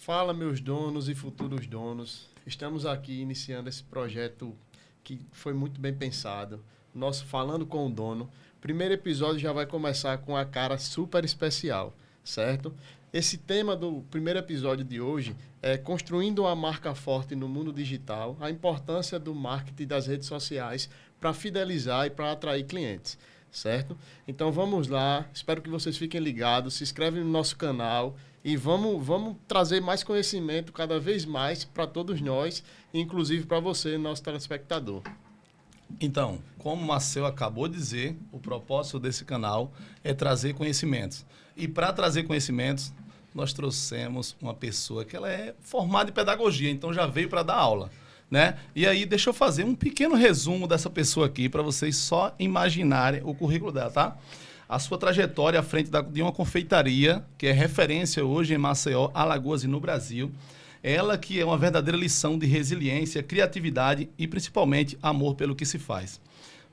Fala, meus donos e futuros donos. Estamos aqui iniciando esse projeto que foi muito bem pensado. Nosso Falando com o Dono. Primeiro episódio já vai começar com a cara super especial, certo? Esse tema do primeiro episódio de hoje é construindo uma marca forte no mundo digital, a importância do marketing das redes sociais para fidelizar e para atrair clientes, certo? Então vamos lá, espero que vocês fiquem ligados, se inscrevem no nosso canal e vamos trazer mais conhecimento cada vez mais para todos nós, inclusive para você, nosso telespectador. Então, como o Marcel acabou de dizer, o propósito desse canal é trazer conhecimentos. E para trazer conhecimentos, nós trouxemos uma pessoa que ela é formada em pedagogia, então já veio para dar aula, né? E aí, deixa eu fazer um pequeno resumo dessa pessoa aqui para vocês só imaginarem o currículo dela, tá? A sua trajetória à frente de uma confeitaria, que é referência hoje em Maceió, Alagoas e no Brasil. Ela que é uma verdadeira lição de resiliência, criatividade e, principalmente, amor pelo que se faz.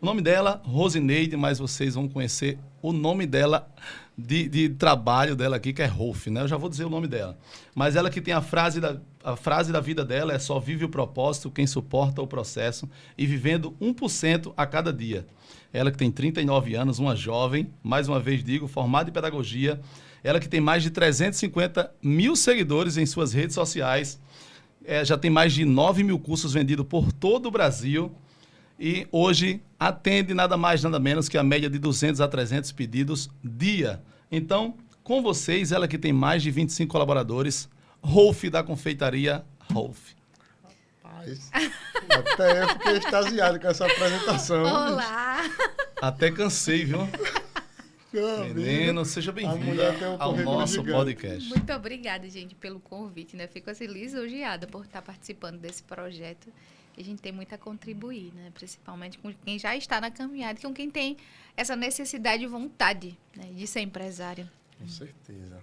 O nome dela, Rosineide, mas vocês vão conhecer o nome dela, de trabalho dela aqui, que é Rolf, né? Eu já vou dizer o nome dela. Mas ela que tem a frase da vida dela é: só vive o propósito quem suporta o processo e vivendo 1% a cada dia. Ela que tem 39 anos, uma jovem, mais uma vez digo, formada em pedagogia. Ela que tem mais de 350 mil seguidores em suas redes sociais. Já tem mais de 9 mil cursos vendidos por todo o Brasil. E hoje atende nada mais, nada menos que a média de 200 a 300 pedidos dia. Então, com vocês, ela que tem mais de 25 colaboradores, Rolf da confeitaria Rolf. Rapaz, até eu fiquei extasiado com essa apresentação. Olá! Até cansei, viu? Menino, seja bem-vinda ao nosso podcast. Muito obrigada, gente, pelo convite, né? Fico assim lisonjeada por estar participando desse projeto. E a gente tem muito a contribuir, né? Principalmente com quem já está na caminhada, com quem tem essa necessidade e vontade, né, de ser empresária. Com certeza.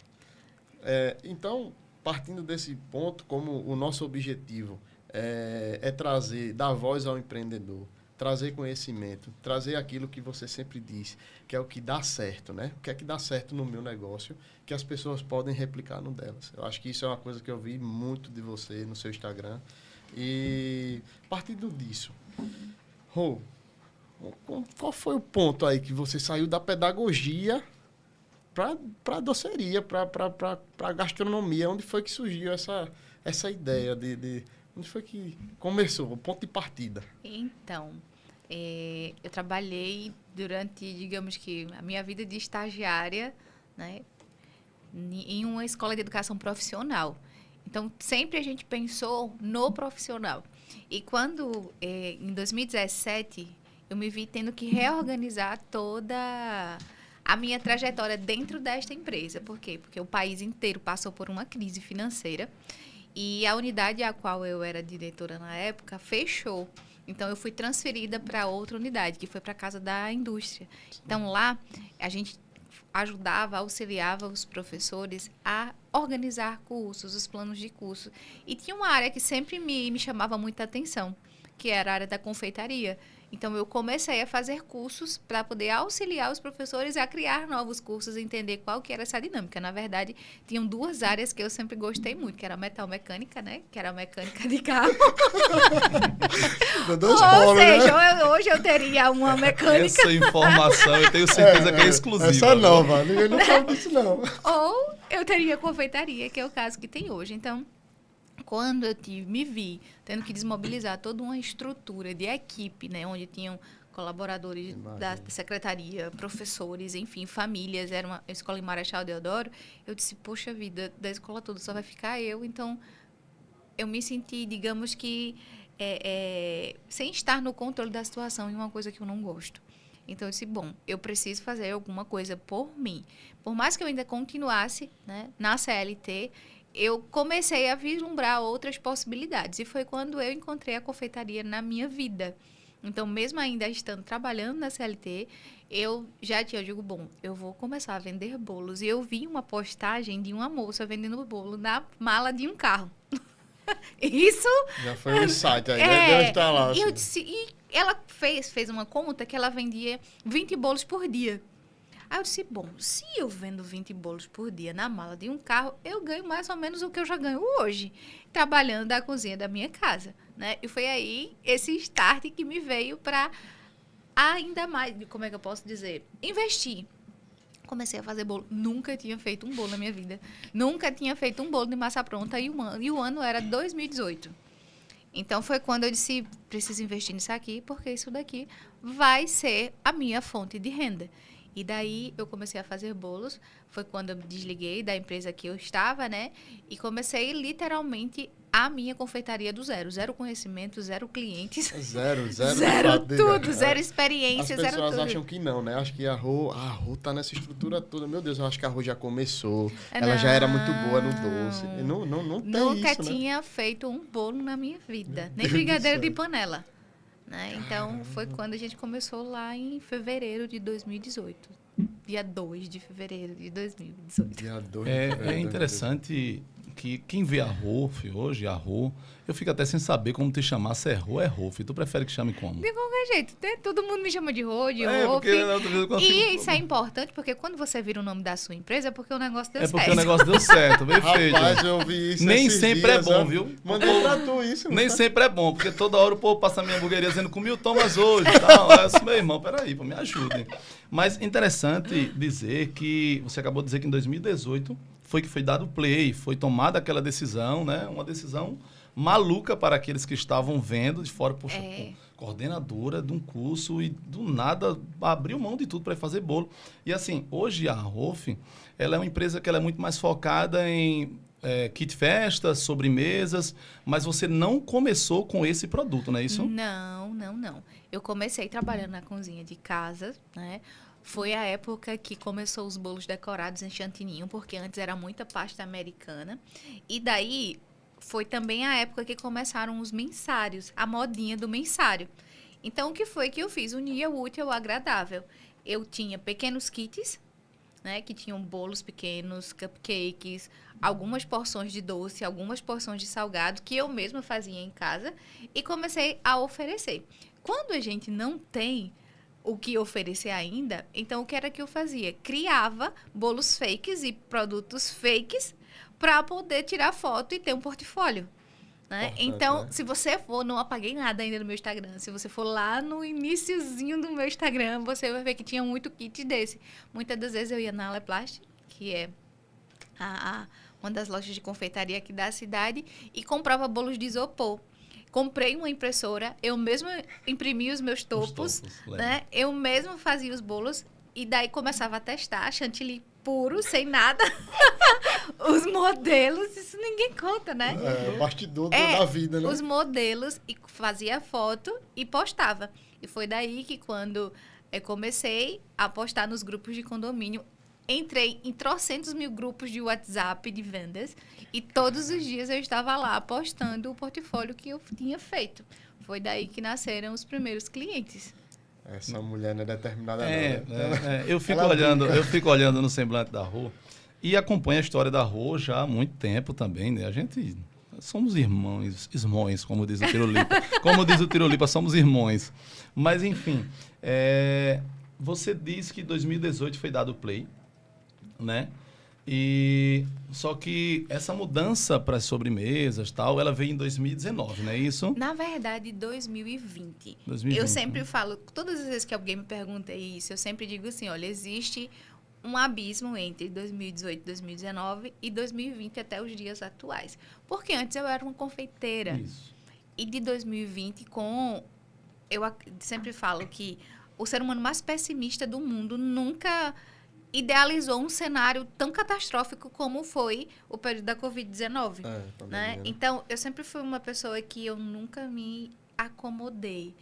Então, partindo desse ponto, como o nosso objetivo é trazer, dar voz ao empreendedor, trazer conhecimento, trazer aquilo que você sempre diz, que é o que dá certo, né? O que é que dá certo no meu negócio, que as pessoas podem replicar no delas. Eu acho que isso é uma coisa que eu vi muito de você no seu Instagram. E partindo disso, Rô, qual foi o ponto aí que você saiu da pedagogia para a doceria, para a gastronomia? Onde foi que surgiu essa ideia onde foi que começou, o ponto de partida? Então, eu trabalhei durante, digamos que, a minha vida de estagiária, né, em uma escola de educação profissional. Então, sempre a gente pensou no profissional. E quando, em 2017, eu me vi tendo que reorganizar toda a minha trajetória dentro desta empresa. Por quê? Porque o país inteiro passou por uma crise financeira e a unidade a qual eu era diretora na época fechou. Então, eu fui transferida para outra unidade, que foi para a Casa da Indústria. Então, lá, a gente ajudava, auxiliava os professores a organizar cursos, os planos de curso. E tinha uma área que sempre me chamava muita atenção, que era a área da confeitaria. Então, eu comecei a fazer cursos para poder auxiliar os professores a criar novos cursos, entender qual que era essa dinâmica. Na verdade, tinham duas áreas que eu sempre gostei muito, que era a metalmecânica, né? Que era a mecânica de carro. Ou seja, né? Hoje eu teria uma mecânica. Essa informação eu tenho certeza que é exclusiva. Essa é nova, ninguém não sabe disso não. Ou eu teria confeitaria, que é o caso que tem hoje. Então, quando eu me vi tendo que desmobilizar toda uma estrutura de equipe, né, onde tinham colaboradores da secretaria, professores, enfim, famílias, era uma escola em Marechal Deodoro, eu disse, poxa vida, da escola toda só vai ficar eu. Então, eu me senti, digamos que, sem estar no controle da situação, em uma coisa que eu não gosto. Então, eu disse, bom, eu preciso fazer alguma coisa por mim. Por mais que eu ainda continuasse, né, na CLT, eu comecei a vislumbrar outras possibilidades. E foi quando eu encontrei a confeitaria na minha vida. Então, mesmo ainda estando trabalhando na CLT, eu digo, bom, eu vou começar a vender bolos. E eu vi uma postagem de uma moça vendendo bolo na mala de um carro. Isso... Já foi um insight aí, deve estar lá. Assim. E ela fez uma conta que ela vendia 20 bolos por dia. Aí eu disse, bom, se eu vendo 20 bolos por dia na mala de um carro, eu ganho mais ou menos o que eu já ganho hoje, trabalhando da cozinha da minha casa, né? E foi aí esse start que me veio para ainda mais, como é que eu posso dizer? Investir. Comecei a fazer bolo. Nunca tinha feito um bolo na minha vida. Nunca tinha feito um bolo de massa pronta e o ano era 2018. Então, foi quando eu disse, preciso investir nisso aqui, porque isso daqui vai ser a minha fonte de renda. E daí, eu comecei a fazer bolos. Foi quando eu me desliguei da empresa que eu estava, né? E comecei, literalmente, a minha confeitaria do zero. Zero conhecimento, zero clientes. Zero Tudo, zero experiência, zero tudo. As pessoas acham que não, né? Acho que a Rô tá nessa estrutura toda. Meu Deus, eu acho que a Rô já começou. Ela já era muito boa no doce. Não tem Nunca isso, tinha feito um bolo na minha vida. Nem brigadeiro de panela. Né? Então, foi quando a gente começou lá em fevereiro de 2018. Dia 2 de fevereiro de 2018. Dia 2 de fevereiro. É interessante que quem vê a Rolf hoje, eu fico até sem saber como te chamar, se é Rô ou é Rolf. Tu prefere que chame como? De qualquer jeito, né? Todo mundo me chama de Rô, de Rolf. Porque na outra vez eu consigo... E isso é importante, porque quando você vira o nome da sua empresa, é porque o negócio deu certo. É porque o negócio deu certo, bem feito. Rapaz, eu vi isso Nem esses sempre dias, é bom, ó. viu? Mandei pra tu isso. Nem sempre é bom, porque toda hora o povo passa a minha hamburgueria dizendo comi o Thomas hoje. Não, é assim, meu irmão, peraí, pô, me ajudem. Mas interessante dizer que, você acabou de dizer que em 2018 foi que foi dado play, foi tomada aquela decisão, né? Uma decisão maluca para aqueles que estavam vendo de fora, poxa, pô, coordenadora de um curso e do nada abriu mão de tudo para fazer bolo. E assim, hoje a Rolf, ela é uma empresa que ela é muito mais focada em kit festas, sobremesas, mas você não começou com esse produto, não é isso? Não. Eu comecei trabalhando na cozinha de casa, né? Foi a época que começou os bolos decorados em chantininho, porque antes era muita pasta americana. E daí foi também a época que começaram os mensários, a modinha do mensário. Então, o que foi que eu fiz? Unia o útil ao agradável. Eu tinha pequenos kits, né, que tinham bolos pequenos, cupcakes, algumas porções de doce, algumas porções de salgado, que eu mesma fazia em casa, e comecei a oferecer. Quando a gente não tem o que oferecer ainda, então o que era que eu fazia? Criava bolos fakes e produtos fakes para poder tirar foto e ter um portfólio. Né? Então, se você for, não apaguei nada ainda no meu Instagram, se você for lá no iniciozinho do meu Instagram, você vai ver que tinha muito kit desse. Muitas das vezes eu ia na Aleplast, que é uma das lojas de confeitaria aqui da cidade, e comprava bolos de isopor. Comprei uma impressora, eu mesma imprimia os meus topos, né? Eu mesma fazia os bolos e daí começava a testar chantilly puro, sem nada. Os modelos, isso ninguém conta, né? O bastidor da vida, né? Os modelos, e fazia foto e postava. E foi daí que quando eu comecei a postar nos grupos de condomínio, entrei em trocentos mil grupos de WhatsApp de vendas e todos os dias eu estava lá postando o portfólio que eu tinha feito. Foi daí que nasceram os primeiros clientes. Essa mulher não é determinada não, né? Eu fico olhando no semblante da Rô e acompanho a história da Rô já há muito tempo também, né? A gente somos irmãos, como diz o Tirolipa. Como diz o Tirolipa, somos irmãos. Mas, enfim, você disse que em 2018 foi dado o play, né? E só que essa mudança para as sobremesas, tal, ela veio em 2019, não é isso? Na verdade, 2020. 2020. Eu sempre falo, todas as vezes que alguém me pergunta isso, eu sempre digo assim, olha, existe um abismo entre 2018, 2019 e 2020 até os dias atuais. Porque antes eu era uma confeiteira. Isso. E de 2020 eu sempre falo que o ser humano mais pessimista do mundo nunca idealizou um cenário tão catastrófico como foi o período da Covid-19. Né? Então, eu sempre fui uma pessoa que eu nunca me acomodei.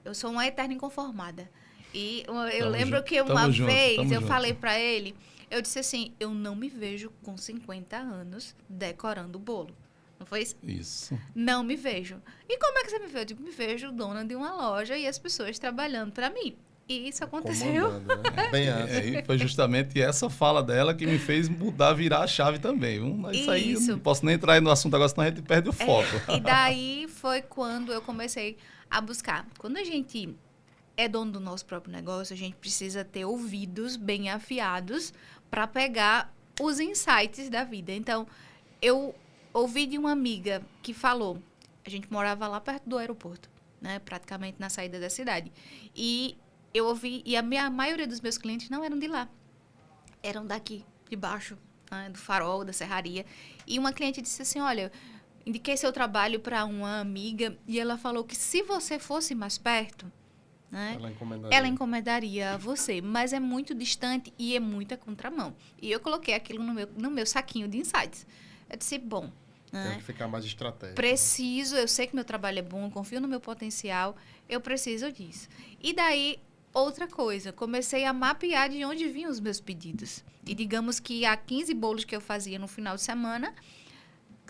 Eu sou uma eterna inconformada. E eu lembro que uma vez eu falei para ele, eu disse assim, eu não me vejo com 50 anos decorando o bolo. Não foi isso? Isso. Não me vejo. E como é que você me vê? Eu digo, me vejo dona de uma loja e as pessoas trabalhando para mim. E isso aconteceu. Né? Bem E foi justamente essa fala dela que me fez virar a chave também. Isso aí, eu não posso nem entrar no assunto agora, senão a gente perde o foco. E daí foi quando eu comecei a buscar. Quando a gente é dono do nosso próprio negócio, a gente precisa ter ouvidos bem afiados para pegar os insights da vida. Então, eu ouvi de uma amiga que falou, a gente morava lá perto do aeroporto, né, praticamente na saída da cidade. E eu ouvi, e a maioria dos meus clientes não eram de lá, eram daqui, de baixo, né, do Farol, da Serraria. E uma cliente disse assim, olha, indiquei seu trabalho para uma amiga e ela falou que se você fosse mais perto, né, ela encomendaria a você, mas é muito distante e é muita contramão. E eu coloquei aquilo no meu saquinho de insights. Eu disse, bom, tem que ficar mais estratégico. Preciso, eu sei que meu trabalho é bom, eu confio no meu potencial, eu preciso disso. E daí, outra coisa, comecei a mapear de onde vinham os meus pedidos. E digamos que há 15 bolos que eu fazia no final de semana,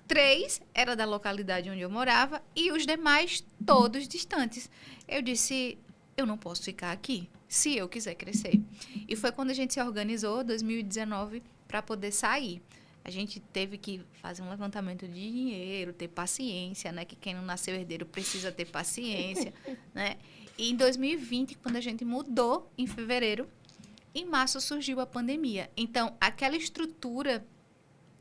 3 era da localidade onde eu morava e os demais todos distantes. Eu disse, eu não posso ficar aqui se eu quiser crescer. E foi quando a gente se organizou, 2019, para poder sair. A gente teve que fazer um levantamento de dinheiro, ter paciência, né? Que quem não nasceu herdeiro precisa ter paciência, né? E em 2020, quando a gente mudou, em fevereiro, em março surgiu a pandemia. Então, aquela estrutura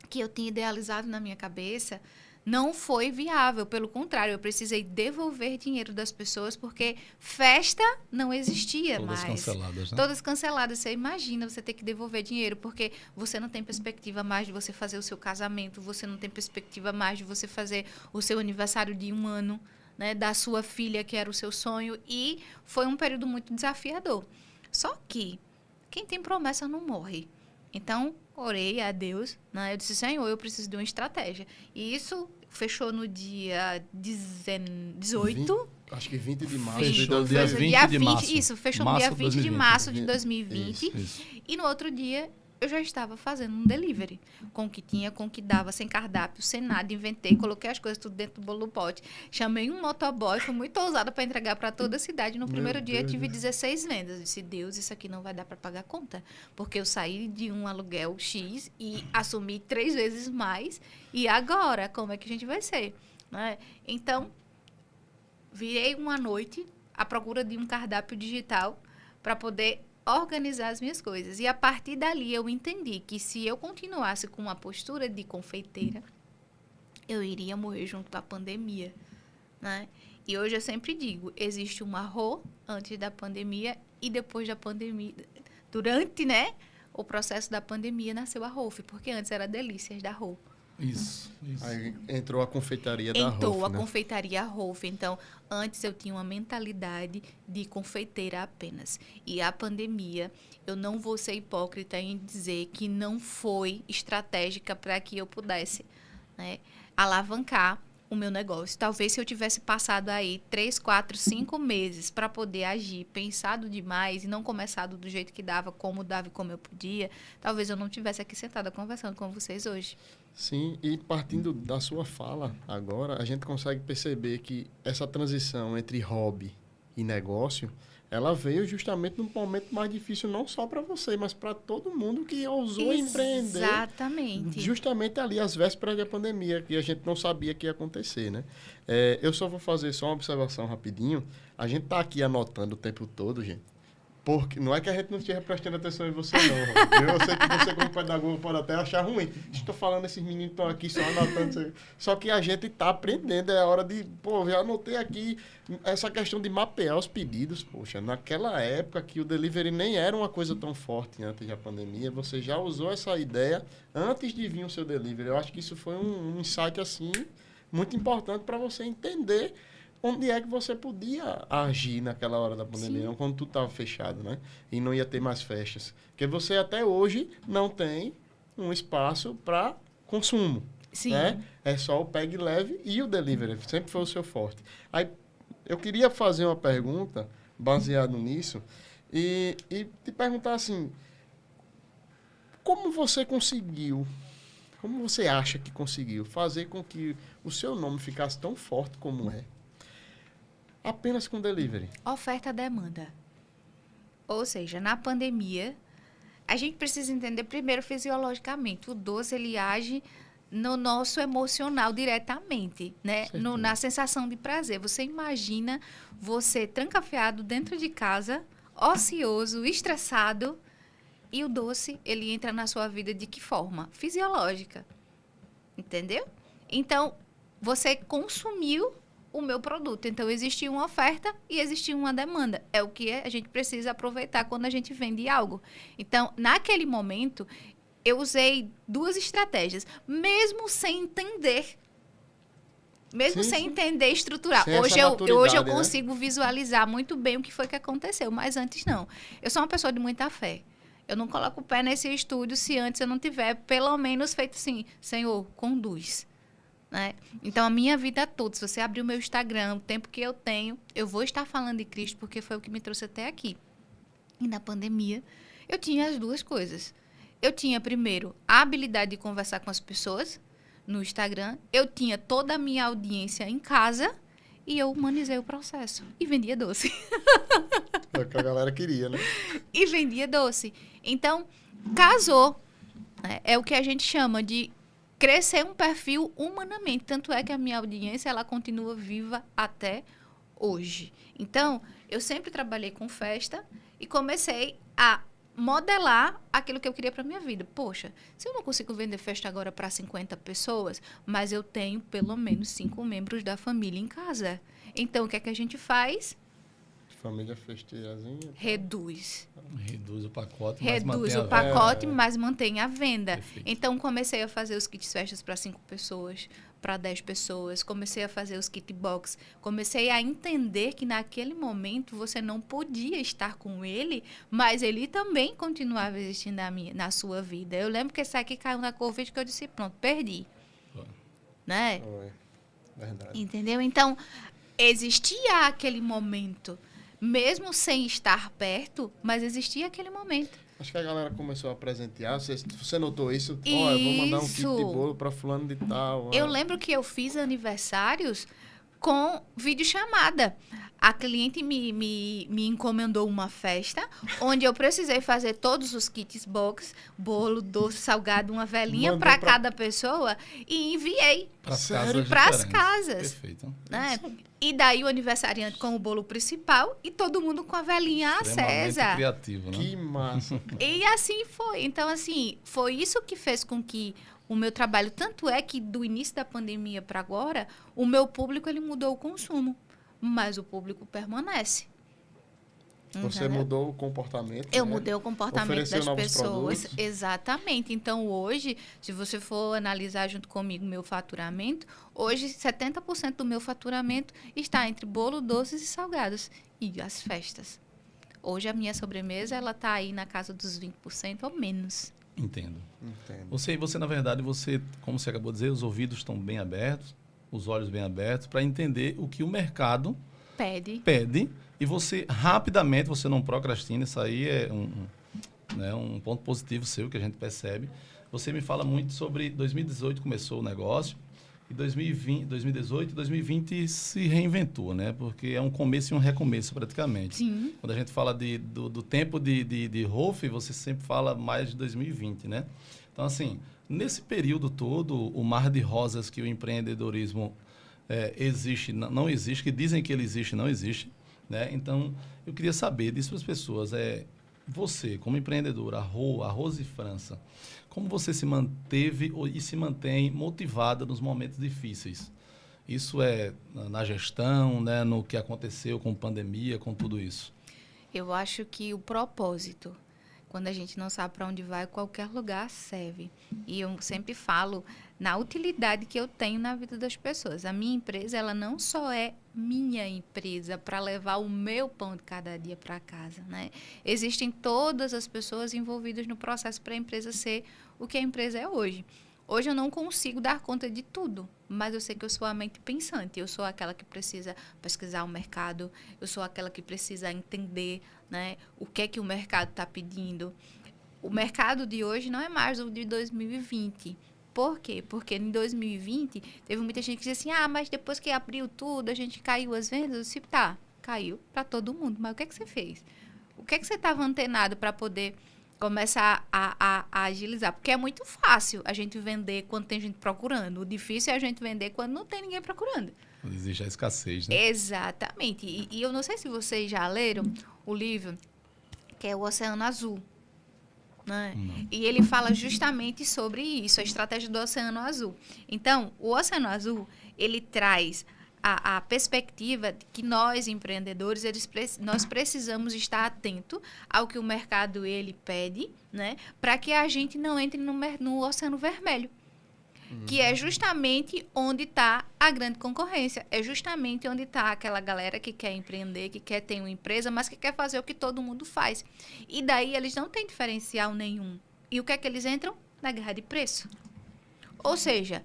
que eu tinha idealizado na minha cabeça não foi viável. Pelo contrário, eu precisei devolver dinheiro das pessoas porque festa não existia mais. Todas canceladas, né? Todas canceladas. Você imagina você ter que devolver dinheiro porque você não tem perspectiva mais de você fazer o seu casamento, você não tem perspectiva mais de você fazer o seu aniversário de 1 ano, né, da sua filha, que era o seu sonho. E foi um período muito desafiador. Só que quem tem promessa não morre. Então, orei a Deus, né? Eu disse, Senhor, eu preciso de uma estratégia. E isso fechou no dia 18. Acho que 20 de março. Fechou no dia 20 de março. Isso, fechou no dia 20 de março de 2020. Isso. E no outro dia, eu já estava fazendo um delivery. Com o que tinha, com o que dava, sem cardápio, sem nada. Inventei, coloquei as coisas tudo dentro do bolo do pote. Chamei um motoboy, fui muito ousada para entregar para toda a cidade. No primeiro dia, tive 16 vendas. Eu disse, Deus, isso aqui não vai dar para pagar conta. Porque eu saí de um aluguel X e assumi 3 vezes mais. E agora, como é que a gente vai ser? Né? Então, virei uma noite à procura de um cardápio digital para poder organizar as minhas coisas. E a partir dali eu entendi que se eu continuasse com uma postura de confeiteira, eu iria morrer junto com a pandemia, né? E hoje eu sempre digo, existe uma Rô antes da pandemia e depois da pandemia. Durante, né, o processo da pandemia nasceu a Rolf, porque antes era Delícias da Rô. Isso. Aí entrou a confeitaria da Rolf, Entrou a né? confeitaria Rolf. Então, antes eu tinha uma mentalidade de confeiteira apenas. E a pandemia, eu não vou ser hipócrita em dizer que não foi estratégica para que eu pudesse, né, alavancar o meu negócio. Talvez se eu tivesse passado aí 3, 4, 5 meses para poder agir, pensado demais e não começado do jeito que dava, como dava e como eu podia, talvez eu não estivesse aqui sentada conversando com vocês hoje. Sim, e partindo da sua fala agora, a gente consegue perceber que essa transição entre hobby e negócio, ela veio justamente num momento mais difícil, não só para você, mas para todo mundo que ousou empreender. Exatamente. Justamente ali, às vésperas da pandemia, que a gente não sabia que ia acontecer, né? Eu só vou fazer só uma observação rapidinho. A gente tá aqui anotando o tempo todo, gente. Porque não é que a gente não esteja prestando atenção em você, não. Eu sei que você, como pedagogo, pode até achar ruim. Estou falando, esses meninos estão aqui só anotando. Só que a gente está aprendendo. É hora de... Pô, já anotei aqui essa questão de mapear os pedidos. Poxa, naquela época que o delivery nem era uma coisa tão forte antes da pandemia, você já usou essa ideia antes de vir o seu delivery. Eu acho que isso foi um insight, assim, muito importante para você entender onde é que você podia agir naquela hora da pandemia, quando tudo estava fechado, né? E não ia ter mais festas. Porque você até hoje não tem um espaço para consumo. Sim. Né? É só o pegue leve e o delivery. Sempre foi o seu forte. Aí, eu queria fazer uma pergunta baseado nisso e te perguntar assim, como você conseguiu, como você acha que conseguiu fazer com que o seu nome ficasse tão forte como é? Apenas com delivery. Oferta-demanda. Ou seja, na pandemia, a gente precisa entender primeiro fisiologicamente. O doce, ele age no nosso emocional diretamente, né? Certeza. Na sensação de prazer. Você imagina você trancafiado dentro de casa, ocioso, estressado, e o doce, ele entra na sua vida de que forma? Fisiológica. Entendeu? Então, você consumiu o meu produto. Então, existia uma oferta e existia uma demanda. É o que a gente precisa aproveitar quando a gente vende algo. Então, naquele momento, eu usei 2 estratégias, mesmo sem entender. Mesmo Sim, sem sim. entender estruturar. Sem essa Hoje eu maturidade, né? consigo visualizar muito bem o que foi que aconteceu, mas antes não. Eu sou uma pessoa de muita fé. Eu não coloco o pé nesse estúdio se antes eu não tiver, pelo menos, feito assim, Senhor, conduz. Né? Então, a minha vida toda, se você abrir o meu Instagram, o tempo que eu tenho, eu vou estar falando de Cristo, porque foi o que me trouxe até aqui. E na pandemia, eu tinha as 2 coisas. Eu tinha, primeiro, a habilidade de conversar com as pessoas no Instagram. Eu tinha toda a minha audiência em casa e eu humanizei o processo. E vendia doce. É o que a galera queria, né? E vendia doce. Então, casou. Né? É o que a gente chama de crescer um perfil humanamente. Tanto é que a minha audiência, ela continua viva até hoje. Então, eu sempre trabalhei com festa e comecei a modelar aquilo que eu queria para minha vida. Poxa, se eu não consigo vender festa agora para 50 pessoas, mas eu tenho pelo menos 5 membros da família em casa. Então, o que é que a gente faz? Família festeirazinha. Reduz. Reduz o pacote, mas Reduz mantém a o venda. pacote, mas mantém a venda. Perfeito. Então, comecei a fazer os kits festas para 5 pessoas, para 10 pessoas. Comecei a fazer os kit box. Comecei a entender que naquele momento você não podia estar com ele, mas ele também continuava existindo na sua vida. Eu lembro que esse aqui caiu na Covid que eu disse, pronto, perdi. Foi. Né? Oi. Verdade. Entendeu? Então, existia aquele momento, mesmo sem estar perto, mas existia aquele momento. Acho que a galera começou a presentear. Você notou isso? Olha, eu vou mandar um kit de Isso. bolo para fulano de tal. Eu lembro que eu fiz aniversários com videochamada. A cliente me encomendou uma festa onde eu precisei fazer todos os kits box, bolo, doce, salgado, uma velinha Mandou para pra- cada pessoa e enviei Pras Sério? casas para as diferentes. casas. Perfeito. Né? E daí o aniversariante com o bolo principal e todo mundo com a velinha Extremamente acesa. criativo, né? Que massa. E assim foi. Então, assim, foi isso que fez com que o meu trabalho... Tanto é que do início da pandemia para agora, o meu público ele mudou o consumo. Mas o público permanece. Você Entendeu? mudou o comportamento. Eu né? mudei o comportamento Ofereceu das novos pessoas. produtos. Exatamente. Então, hoje, se você for analisar junto comigo meu faturamento, hoje 70% do meu faturamento está entre bolo, doces e salgados. E as festas. Hoje a minha sobremesa, ela está aí na casa dos 20% ou menos. Entendo. Entendo. Você, na verdade, como você acabou de dizer, os ouvidos estão bem abertos, os olhos bem abertos, para entender o que o mercado Pede. pede e você, rapidamente, você não procrastina. Isso aí é um ponto positivo seu que a gente percebe. Você me fala muito sobre 2018 começou o negócio e 2018 e 2020 se reinventou, né? Porque é um começo e um recomeço praticamente. Sim. Quando a gente fala do tempo de Rolf, você sempre fala mais de 2020, né? Então, assim, nesse período todo, o mar de rosas que o empreendedorismo existe, não existe, que dizem que ele existe, não existe, né? Então, eu queria saber disso para as pessoas. Você, como empreendedora, a Rose França, como você se manteve e se mantém motivada nos momentos difíceis? Isso é na gestão, né? No que aconteceu com pandemia, com tudo isso. Eu acho que o propósito, quando a gente não sabe para onde vai, qualquer lugar serve. E eu sempre falo na utilidade que eu tenho na vida das pessoas. A minha empresa, ela não só é minha empresa para levar o meu pão de cada dia para casa, né? Existem todas as pessoas envolvidas no processo para a empresa ser o que a empresa é hoje. Hoje eu não consigo dar conta de tudo, mas eu sei que eu sou a mente pensante. Eu sou aquela que precisa pesquisar o mercado, eu sou aquela que precisa entender, né, o que é que o mercado está pedindo. O mercado de hoje não é mais o de 2020. Por quê? Porque em 2020 teve muita gente que disse assim, mas depois que abriu tudo, a gente caiu as vendas. Eu disse, tá, caiu para todo mundo, mas o que é que você fez? O que é que você estava antenado para poder começar a agilizar. Porque é muito fácil a gente vender quando tem gente procurando. O difícil é a gente vender quando não tem ninguém procurando. Existe a escassez, né? Exatamente. E eu não sei se vocês já leram o livro, que é O Oceano Azul. Né? E ele fala justamente sobre isso, a estratégia do Oceano Azul. Então, o Oceano Azul, ele traz a perspectiva de que nós, empreendedores, nós precisamos estar atento ao que o mercado ele pede, né? Para que a gente não entre no Oceano Vermelho. Que é justamente onde está a grande concorrência. É justamente onde está aquela galera que quer empreender, que quer ter uma empresa, mas que quer fazer o que todo mundo faz. E daí eles não têm diferencial nenhum. E o que é que eles entram? Na guerra de preço. Ou seja,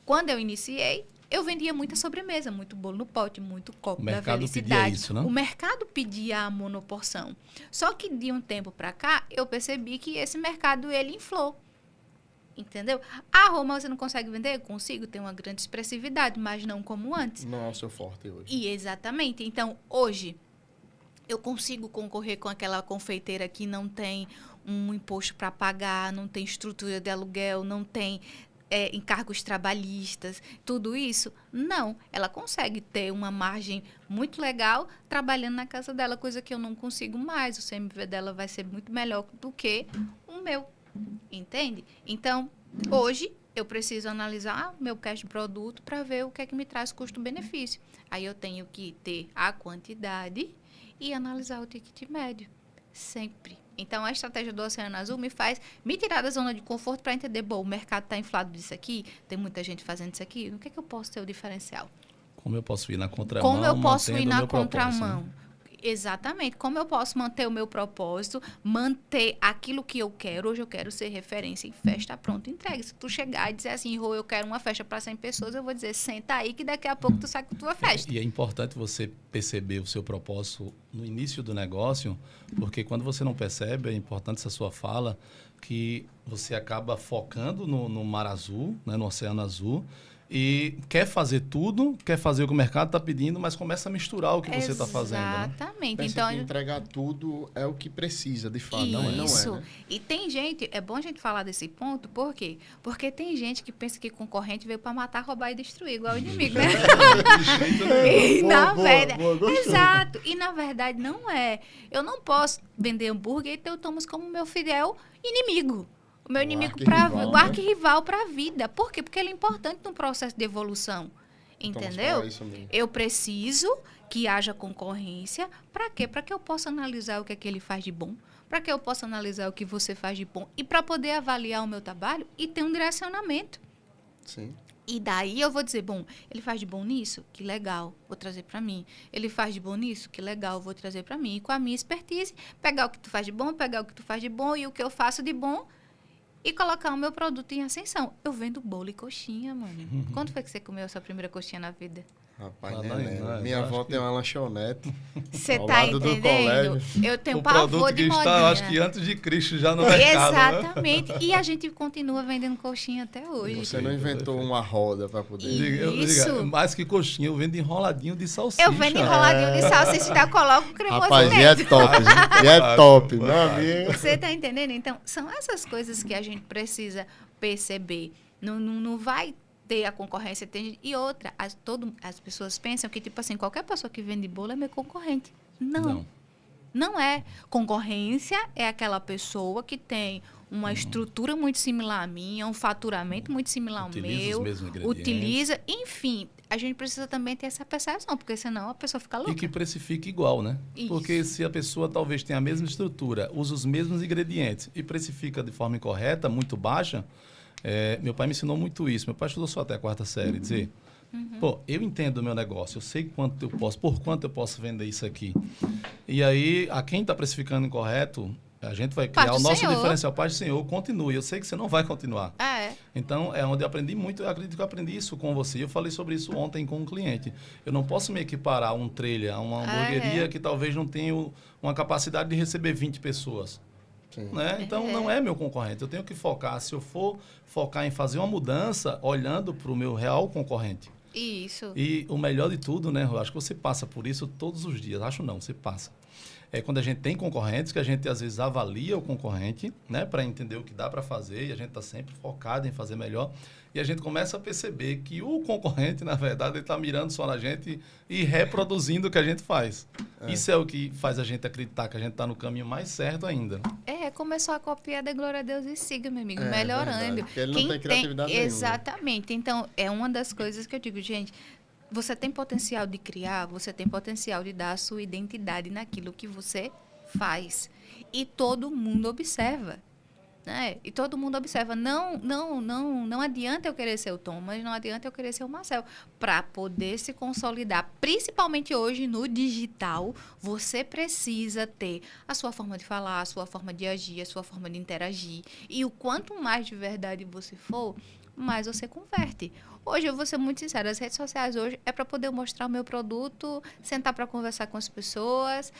quando eu iniciei, eu vendia muita sobremesa, muito bolo no pote, muito copo da felicidade. Pedia isso, né? O mercado pedia a monoporção. Só que de um tempo para cá, eu percebi que esse mercado, ele inflou. Entendeu? Ah, Roma, você não consegue vender? Eu consigo, tem uma grande expressividade, mas não como antes. Não é o seu forte hoje. E exatamente. Então, hoje, eu consigo concorrer com aquela confeiteira que não tem um imposto para pagar, não tem estrutura de aluguel, não tem encargos trabalhistas, tudo isso? Não. Ela consegue ter uma margem muito legal trabalhando na casa dela, coisa que eu não consigo mais. O CMV dela vai ser muito melhor do que o meu. Entende? Então, hoje, eu preciso analisar meu cash de produto para ver o que é que me traz custo-benefício. Aí eu tenho que ter a quantidade e analisar o ticket médio. Sempre. Então, a estratégia do Oceano Azul me faz me tirar da zona de conforto para entender, bom, o mercado está inflado disso aqui, tem muita gente fazendo isso aqui, no que é que eu posso ter o diferencial? Como eu posso ir na contramão? Como eu posso ir na propósito, contramão? né? Exatamente. Como eu posso manter o meu propósito, manter aquilo que eu quero. Hoje eu quero ser referência em festa pronta entrega. Se tu chegar e dizer assim, Rô, eu quero uma festa para 100 pessoas, eu vou dizer, senta aí que daqui a pouco tu sai com tua festa. E é importante você perceber o seu propósito no início do negócio, porque quando você não percebe, é importante essa sua fala, que você acaba focando no mar azul, né, no oceano azul, e quer fazer tudo, quer fazer o que o mercado está pedindo, mas começa a misturar o que você está fazendo. Né? Exatamente. Pensa Então, que entregar tudo é o que precisa, de fato. Isso. Não é, né? E tem gente, é bom a gente falar desse ponto, por quê? Porque tem gente que pensa que concorrente veio para matar, roubar e destruir, igual o inimigo, né? E na verdade, exato. E na verdade não é. Eu não posso vender hambúrguer e ter o Thomas como meu fiel inimigo. O meu inimigo, o arquirrival para a vida. Por quê? Porque ele é importante no processo de evolução. Entendeu? Eu preciso que haja concorrência. Para quê? Para que eu possa analisar o que é que ele faz de bom. Para que eu possa analisar o que você faz de bom. E para poder avaliar o meu trabalho e ter um direcionamento. Sim. E daí eu vou dizer, bom, ele faz de bom nisso? Que legal, vou trazer para mim. Ele faz de bom nisso? Que legal, vou trazer para mim. E com a minha expertise, pegar o que tu faz de bom, pegar o que tu faz de bom e o que eu faço de bom e colocar o meu produto em ascensão. Eu vendo bolo e coxinha, mano. Quando foi que você comeu a sua primeira coxinha na vida? Rapaz, minha avó tem uma lanchonete. Você tá entendendo? Eu tenho pavor de modinha. Eu acho que antes de Cristo já no mercado. Exatamente. Né? E a gente continua vendendo coxinha até hoje. Você não inventou uma roda para poder... Isso. Mais que coxinha, eu vendo enroladinho de salsicha. Eu vendo enroladinho de salsicha e ainda coloco cremoso. Rapaz, e é top, gente. E é top, meu amigo. Você tá entendendo? Então, são essas coisas que a gente precisa perceber. Não vai ter a concorrência. E outra, as pessoas pensam que, tipo assim, qualquer pessoa que vende bolo é meu concorrente. Não é. Concorrência é aquela pessoa que tem uma estrutura muito similar à minha, um faturamento muito similar ao meu. Utiliza, enfim, a gente precisa também ter essa percepção, porque senão a pessoa fica louca. E que precifique igual, né? Isso. Porque se a pessoa talvez tenha a mesma estrutura, usa os mesmos ingredientes e precifica de forma incorreta, muito baixa, meu pai me ensinou muito isso. Meu pai estudou só até a 4ª série, dizer... Pô, eu entendo o meu negócio, eu sei por quanto eu posso vender isso aqui. E aí, a quem está precificando incorreto, a gente vai criar o nosso diferencial. Paz do Senhor, continue. Eu sei que você não vai continuar. Então, é onde eu aprendi muito. Eu acredito que eu aprendi isso com você. Eu falei sobre isso ontem com um cliente. Eu não posso me equiparar a um trailer, a uma hamburgueria que talvez não tenha uma capacidade de receber 20 pessoas. Né? Então, não é meu concorrente. Eu tenho que focar. Se eu for focar em fazer uma mudança, olhando para o meu real concorrente. Isso. E o melhor de tudo, né? Eu acho que você passa por isso todos os dias. Acho não, você passa. É quando a gente tem concorrentes, que a gente às vezes avalia o concorrente, né, para entender o que dá para fazer, e a gente está sempre focado em fazer melhor. E a gente começa a perceber que o concorrente, na verdade, ele está mirando só na gente e reproduzindo o que a gente faz. Isso é o que faz a gente acreditar que a gente está no caminho mais certo ainda. Começou a copiar, dê glória a Deus e siga, meu amigo, melhorando. Verdade, porque ele não tem criatividade nenhuma. Exatamente. Então, é uma das coisas que eu digo, gente, você tem potencial de criar, você tem potencial de dar a sua identidade naquilo que você faz. E todo mundo observa. Né? E todo mundo observa. Não adianta eu querer ser o Tom, mas não adianta eu querer ser o Marcel. Para poder se consolidar, principalmente hoje no digital, você precisa ter a sua forma de falar, a sua forma de agir, a sua forma de interagir. E o quanto mais de verdade você for, mais você converte. Hoje, eu vou ser muito sincera, as redes sociais hoje é para poder mostrar o meu produto, sentar para conversar com as pessoas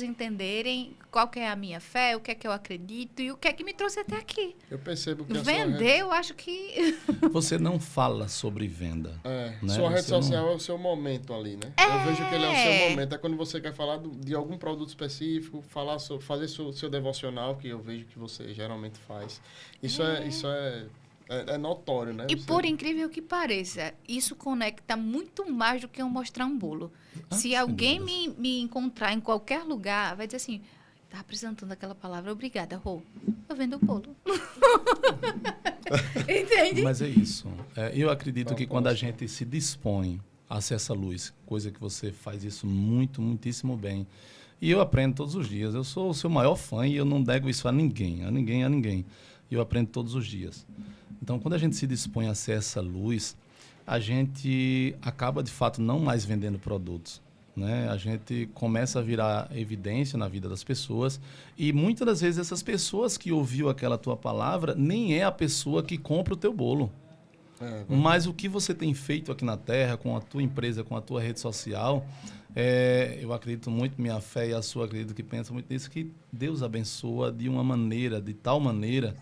entenderem qual que é a minha fé, o que é que eu acredito e o que é que me trouxe até aqui. Eu percebo que vender, eu acho que... Você não fala sobre venda. Né? Sua rede social é o seu momento ali, né? Eu vejo que ele é o seu momento. É quando você quer falar de algum produto específico, fazer seu devocional, que eu vejo que você geralmente faz. Isso é notório, né? E por incrível que pareça, isso conecta muito mais do que eu mostrar um bolo. Se alguém me encontrar em qualquer lugar, vai dizer assim, tá apresentando aquela palavra, obrigada, Rô. Eu vendo o bolo. Entende? Mas é isso. Eu acredito que quando a gente se dispõe a ser essa luz, coisa que você faz isso muitíssimo bem. E eu aprendo todos os dias. Eu sou o seu maior fã e eu não nego isso a ninguém. E eu aprendo todos os dias. Então, quando a gente se dispõe a ser essa luz, a gente acaba, de fato, não mais vendendo produtos, né? A gente começa a virar evidência na vida das pessoas e, muitas das vezes, essas pessoas que ouviu aquela tua palavra nem é a pessoa que compra o teu bolo. Mas o que você tem feito aqui na Terra, com a tua empresa, com a tua rede social, eu acredito muito, minha fé e a sua, acredito que pensa muito nisso, que Deus abençoa de uma maneira, de tal maneira,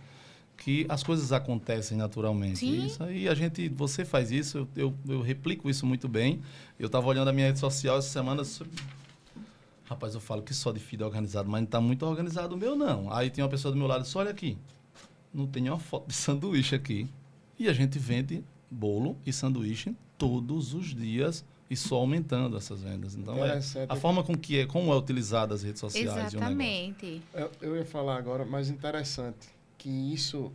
que as coisas acontecem naturalmente. Sim. Isso aí, você faz isso, eu replico isso muito bem. Eu estava olhando a minha rede social essa semana, rapaz, eu falo que só de feed é organizado, mas não está muito organizado o meu, não. Aí tem uma pessoa do meu lado, disse, olha aqui, não tem uma foto de sanduíche aqui. E a gente vende bolo e sanduíche todos os dias e só aumentando essas vendas. Então, a forma como é utilizada as redes sociais. Exatamente. Eu ia falar agora, mas interessante, que isso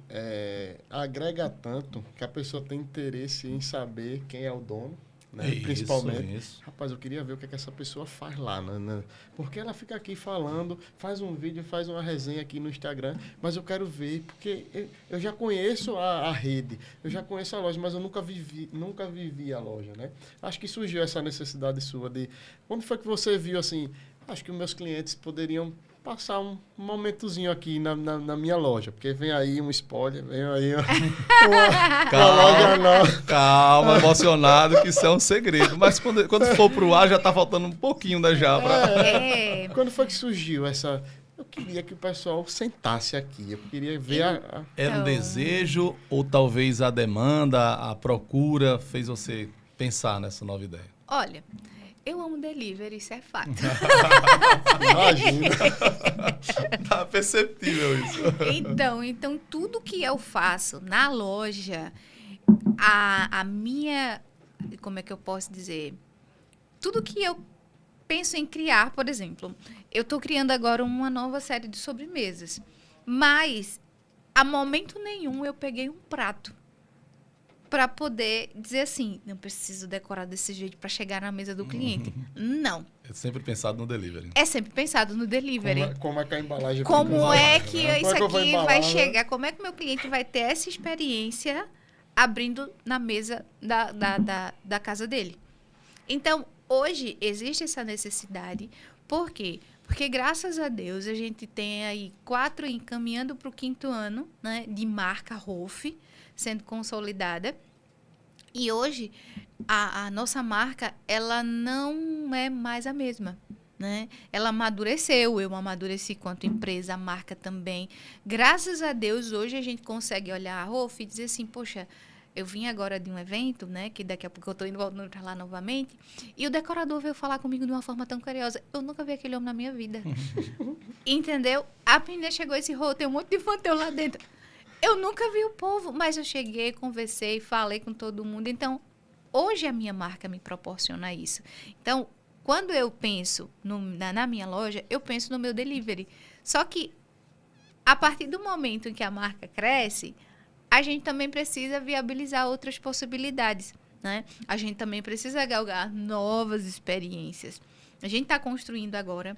agrega tanto que a pessoa tem interesse em saber quem é o dono, né? Principalmente. Isso. Rapaz, eu queria ver o que essa pessoa faz lá, né? Porque ela fica aqui falando, faz um vídeo, faz uma resenha aqui no Instagram, mas eu quero ver, porque eu já conheço a rede, eu já conheço a loja, mas eu nunca vivi a loja, né? Acho que surgiu essa necessidade sua de... Quando foi que você viu, assim, acho que os meus clientes poderiam passar um momentozinho aqui na minha loja, porque vem aí um spoiler, vem aí uma loja nova. Calma, emocionado, que isso é um segredo. Mas quando for pro ar, já tá faltando um pouquinho da Jabra. Quando foi que surgiu essa... Eu queria que o pessoal sentasse aqui, eu queria ver Era um desejo ou talvez a demanda, a procura fez você pensar nessa nova ideia? Olha... Eu amo delivery, isso é fato. Imagina. Tá perceptível isso. Então, tudo que eu faço na loja, a minha... Como é que eu posso dizer? Tudo que eu penso em criar, por exemplo, eu estou criando agora uma nova série de sobremesas. Mas, a momento nenhum, eu peguei um prato para poder dizer assim, não preciso decorar desse jeito para chegar na mesa do cliente. Não. É sempre pensado no delivery. É sempre pensado no delivery. Como é que a embalagem... Como é que isso aqui vai chegar? chegar? Como é que o meu cliente vai ter essa experiência abrindo na mesa da casa dele? Então, hoje existe essa necessidade. Por quê? Porque, graças a Deus, a gente tem aí 4 encaminhando para o 5º ano, né, de marca Rolf, sendo consolidada. E hoje, a nossa marca, ela não é mais a mesma, né? Ela amadureceu, eu amadureci quanto empresa, a marca também. Graças a Deus, hoje a gente consegue olhar a Rolf e dizer assim, poxa, eu vim agora de um evento, né? Que daqui a pouco eu tô indo voltando pra lá novamente. E o decorador veio falar comigo de uma forma tão carinhosa. Eu nunca vi aquele homem na minha vida. Entendeu? A menina chegou esse rolo, tem um monte de fã teu lá dentro. Eu nunca vi o povo, mas eu cheguei, conversei, falei com todo mundo. Então, hoje a minha marca me proporciona isso. Então, quando eu penso na minha loja, eu penso no meu delivery. Só que, a partir do momento em que a marca cresce, a gente também precisa viabilizar outras possibilidades, né? A gente também precisa galgar novas experiências. A gente está construindo agora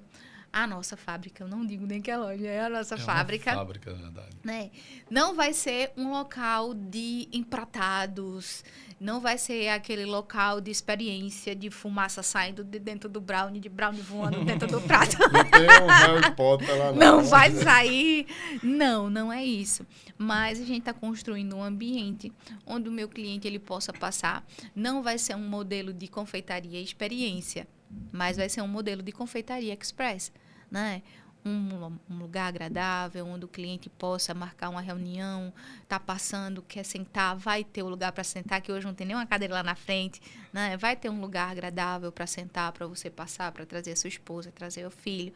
a nossa fábrica. Eu não digo nem que é loja, é a nossa fábrica. É uma fábrica, na verdade. Né? Não vai ser um local de empratados, não vai ser aquele local de experiência, de fumaça saindo de dentro do brownie, de brownie voando dentro do prato. Não tem um Harry Potter lá, Não vai sair. Não, não é isso. Mas a gente está construindo um ambiente onde o meu cliente ele possa passar. Não vai ser um modelo de confeitaria experiência, mas vai ser um modelo de confeitaria express, né? Um lugar agradável, onde o cliente possa marcar uma reunião, tá passando, quer sentar, vai ter um lugar para sentar, que hoje não tem nenhuma cadeira lá na frente, né? Vai ter um lugar agradável para sentar, para você passar, para trazer a sua esposa, trazer o filho.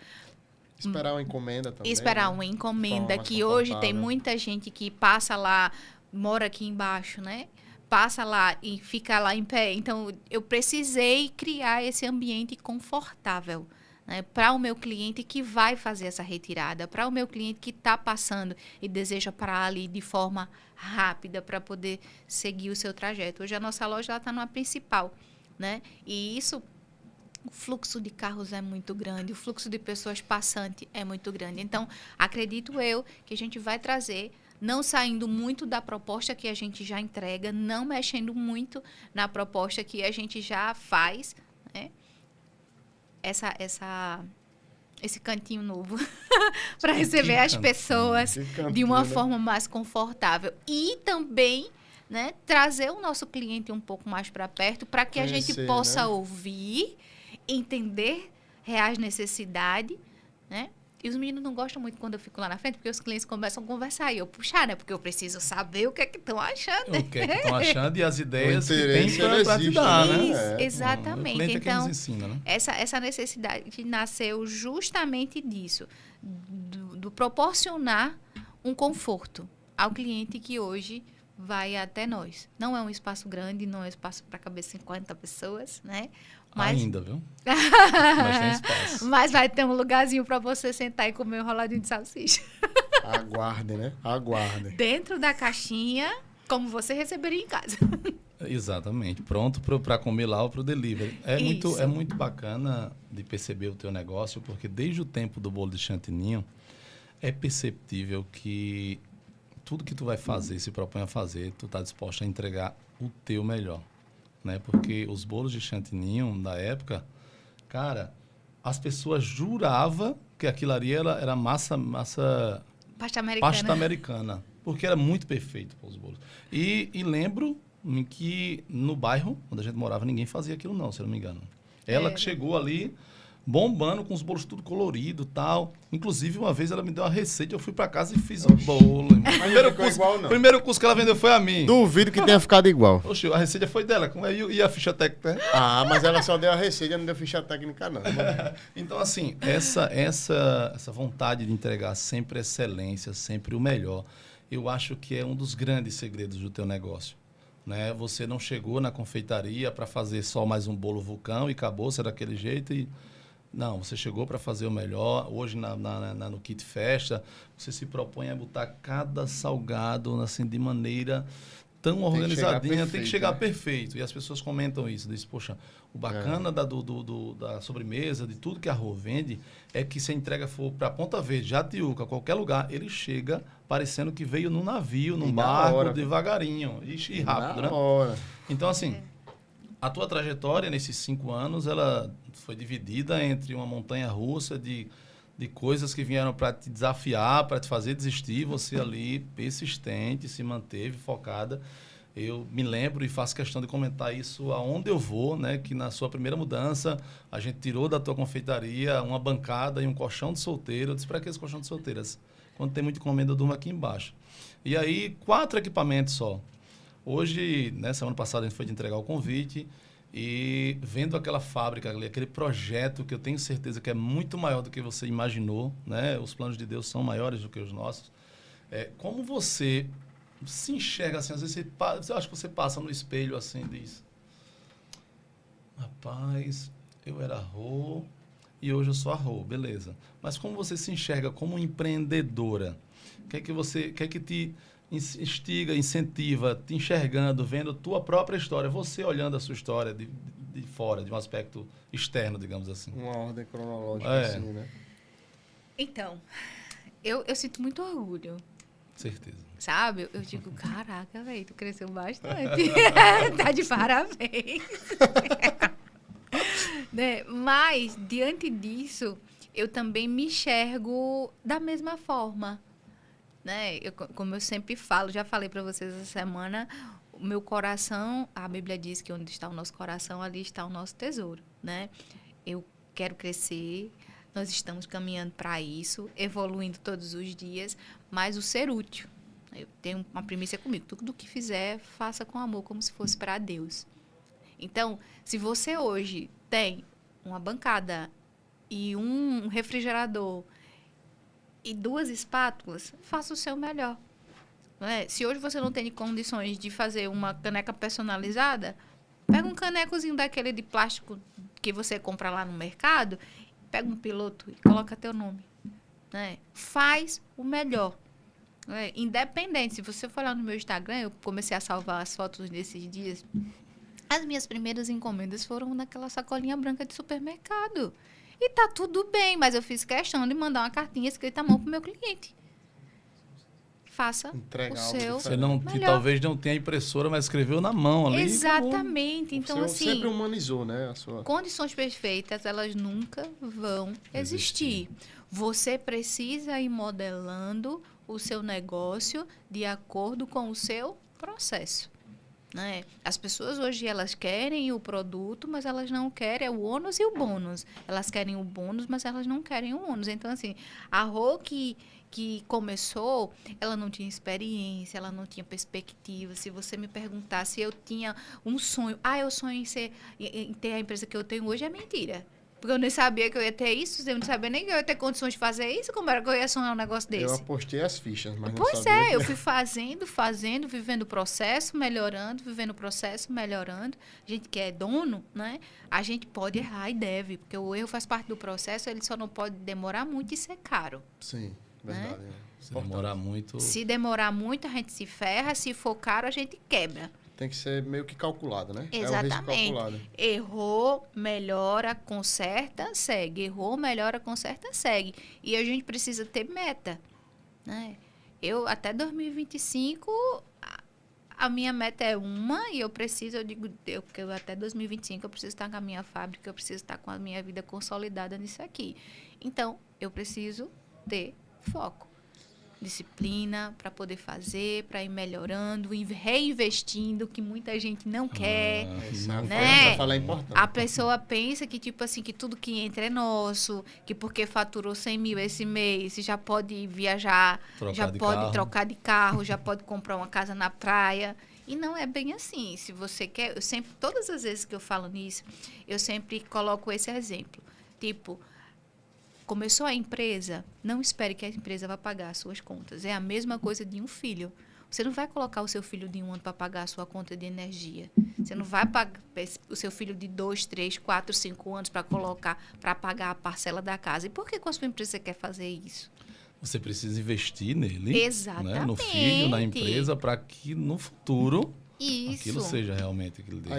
Esperar uma encomenda também. Esperar né? uma encomenda, Mais que hoje tem confortável. muita gente que passa lá, mora aqui embaixo, né? Passa lá e fica lá em pé. Então, eu precisei criar esse ambiente confortável, né, para o meu cliente que vai fazer essa retirada, para o meu cliente que está passando e deseja parar ali de forma rápida para poder seguir o seu trajeto. Hoje a nossa loja está numa principal, né? E isso, o fluxo de carros é muito grande, o fluxo de pessoas passantes é muito grande. Então, acredito eu que a gente vai trazer, não saindo muito da proposta que a gente já entrega, não mexendo muito na proposta que a gente já faz, né? Esse cantinho novo para receber as pessoas de uma forma mais confortável. E também, né, trazer o nosso cliente um pouco mais para perto para que a gente possa, né, ouvir, entender reais necessidades, né? E os meninos não gostam muito quando eu fico lá na frente, porque os clientes começam a conversar e eu puxar, né? Porque eu preciso saber o que é que estão achando. O que é que estão achando e as ideias que tem interesse, para te dar, né? Isso, É. exatamente. O cliente é quem Então, nos ensina, né? essa necessidade nasceu justamente disso, do proporcionar um conforto ao cliente que hoje vai até nós. Não é um espaço grande, não é um espaço para caber 50 pessoas, né? Mas, Ainda, viu? Mas tem espaço. mas vai ter um lugarzinho para você sentar e comer um roladinho de salsicha. Aguardem, né? Aguardem. Dentro da caixinha, como você receberia em casa. Exatamente. Pronto para comer lá ou para o delivery. É Isso. muito bacana de perceber o teu negócio, porque desde o tempo do bolo de chantininho, é perceptível que tudo que tu vai fazer, se propõe a fazer, tu tá disposto a entregar o teu melhor, né? Porque os bolos de chantininho da época, cara, as pessoas juravam que aquilo ali era massa Pasta americana, porque era muito perfeito para os bolos. E lembro que no bairro, onde a gente morava, ninguém fazia aquilo não, se eu não me engano. Ela que chegou ali bombando com os bolos tudo colorido e tal. Inclusive, uma vez ela me deu uma receita, eu fui para casa e fiz o bolo. Primeiro curso que ela vendeu foi a mim. Duvido que tenha ficado igual. Oxe, a receita foi dela. E a ficha técnica? Ah, mas ela só deu a receita, não deu ficha técnica, não. Então, assim, essa vontade de entregar sempre excelência, sempre o melhor, eu acho que é um dos grandes segredos do teu negócio. Né? Você não chegou na confeitaria para fazer só mais um bolo vulcão e acabou, será daquele jeito e... Não, você chegou para fazer o melhor. Hoje, no Kit Festa, você se propõe a botar cada salgado assim, de maneira tão organizadinha, tem que chegar perfeito. E as pessoas comentam isso. Dizem, poxa, o bacana da sobremesa, de tudo que a Rô vende, é que se a entrega for para Ponta Verde, Jatiuca, qualquer lugar, ele chega parecendo que veio num navio, num barco, devagarinho e rápido, né? Então, assim... A tua trajetória nesses 5 anos, ela foi dividida entre uma montanha-russa de coisas que vieram para te desafiar, para te fazer desistir. Você ali, persistente, se manteve focada. Eu me lembro e faço questão de comentar isso aonde eu vou, né? Que na sua primeira mudança, a gente tirou da tua confeitaria uma bancada e um colchão de solteiro. Eu disse, para que esse colchão de solteiras? Quando tem muita encomenda, eu durmo aqui embaixo. E aí, 4 equipamentos só. Hoje, né, semana passada a gente foi de entregar o convite e vendo aquela fábrica ali, aquele projeto que eu tenho certeza que é muito maior do que você imaginou, né? Os planos de Deus são maiores do que os nossos. Como você se enxerga assim? Às vezes você acha que você passa no espelho assim e diz: rapaz, eu era Rô e hoje eu sou a Rô, beleza. Mas como você se enxerga como empreendedora? O que é que te instiga, incentiva, te enxergando, vendo tua própria história, você olhando a sua história de fora, de um aspecto externo, digamos assim? Uma ordem cronológica, assim, né? Então, eu sinto muito orgulho. Certeza. Sabe? Eu digo, caraca, velho, tu cresceu bastante. Tá de parabéns. Né? Mas, diante disso, eu também me enxergo da mesma forma. Né? Como eu sempre falo, já falei para vocês essa semana, o meu coração, a Bíblia diz que onde está o nosso coração, ali está o nosso tesouro. Né? Eu quero crescer, nós estamos caminhando para isso, evoluindo todos os dias, mas o ser útil. Eu tenho uma premissa comigo, tudo que fizer, faça com amor, como se fosse para Deus. Então, se você hoje tem uma bancada e um refrigerador e 2 espátulas, faça o seu melhor. Não é? Se hoje você não tem condições de fazer uma caneca personalizada, pega um canecozinho daquele de plástico que você compra lá no mercado, pega um piloto e coloca teu nome. Né? Faz o melhor. Né? Independente, se você for lá no meu Instagram, eu comecei a salvar as fotos desses dias. As minhas primeiras encomendas foram naquela sacolinha branca de supermercado. E tá tudo bem, mas eu fiz questão de mandar uma cartinha escrita à mão pro meu cliente. Faça o seu Você não, melhor. talvez não tenha impressora, mas escreveu na mão ali. Exatamente. Então, você assim, sempre humanizou, né? Condições perfeitas, elas nunca vão existir. Você precisa ir modelando o seu negócio de acordo com o seu processo. Né? As pessoas hoje, elas querem o produto, mas elas não querem o ônus e o bônus. Elas querem o bônus, mas elas não querem o ônus. Então, assim, a Rô que começou, ela não tinha experiência, ela não tinha perspectiva. Se você me perguntasse se eu tinha um sonho, eu sonho em ter a empresa que eu tenho hoje, é mentira. Porque eu nem sabia que eu ia ter isso, eu não sabia nem que eu ia ter condições de fazer isso, como era que eu ia sonhar um negócio desse? Eu apostei as fichas, mas não pois sabia. Eu fui fazendo, vivendo o processo, melhorando, vivendo o processo, melhorando. A gente que é dono, né? A gente pode errar e deve, porque o erro faz parte do processo, ele só não pode demorar muito e ser caro. Sim, verdade. Né? Se demorar muito... Se demorar muito, a gente se ferra, se for caro, a gente quebra. Tem que ser meio que calculado, né? Exatamente. É o risco calculado. Errou, melhora, conserta, segue. Errou, melhora, conserta, segue. E a gente precisa ter meta. Né? Eu, até 2025, a minha meta é uma e eu digo, que até 2025 eu preciso estar com a minha fábrica, eu preciso estar com a minha vida consolidada nisso aqui. Então, eu preciso ter foco. Disciplina para poder fazer, para ir melhorando, reinvestindo, que muita gente não quer. Né? Falar é importante. A pessoa pensa que, tipo assim, que tudo que entra é nosso, que porque faturou 100 mil esse mês, já pode viajar, já pode trocar de carro, já pode comprar uma casa na praia. E não é bem assim. Se você quer, todas as vezes que eu falo nisso, eu sempre coloco esse exemplo. Tipo, começou a empresa, não espere que a empresa vá pagar as suas contas. É a mesma coisa de um filho. Você não vai colocar o seu filho de 1 ano para pagar a sua conta de energia. Você não vai pagar o seu filho de 2, 3, 4, 5 anos para pagar a parcela da casa. E por que com a sua empresa você quer fazer isso? Você precisa investir nele, exatamente, né? No filho, na empresa, para que no futuro isso. aquilo seja realmente aquilo dele.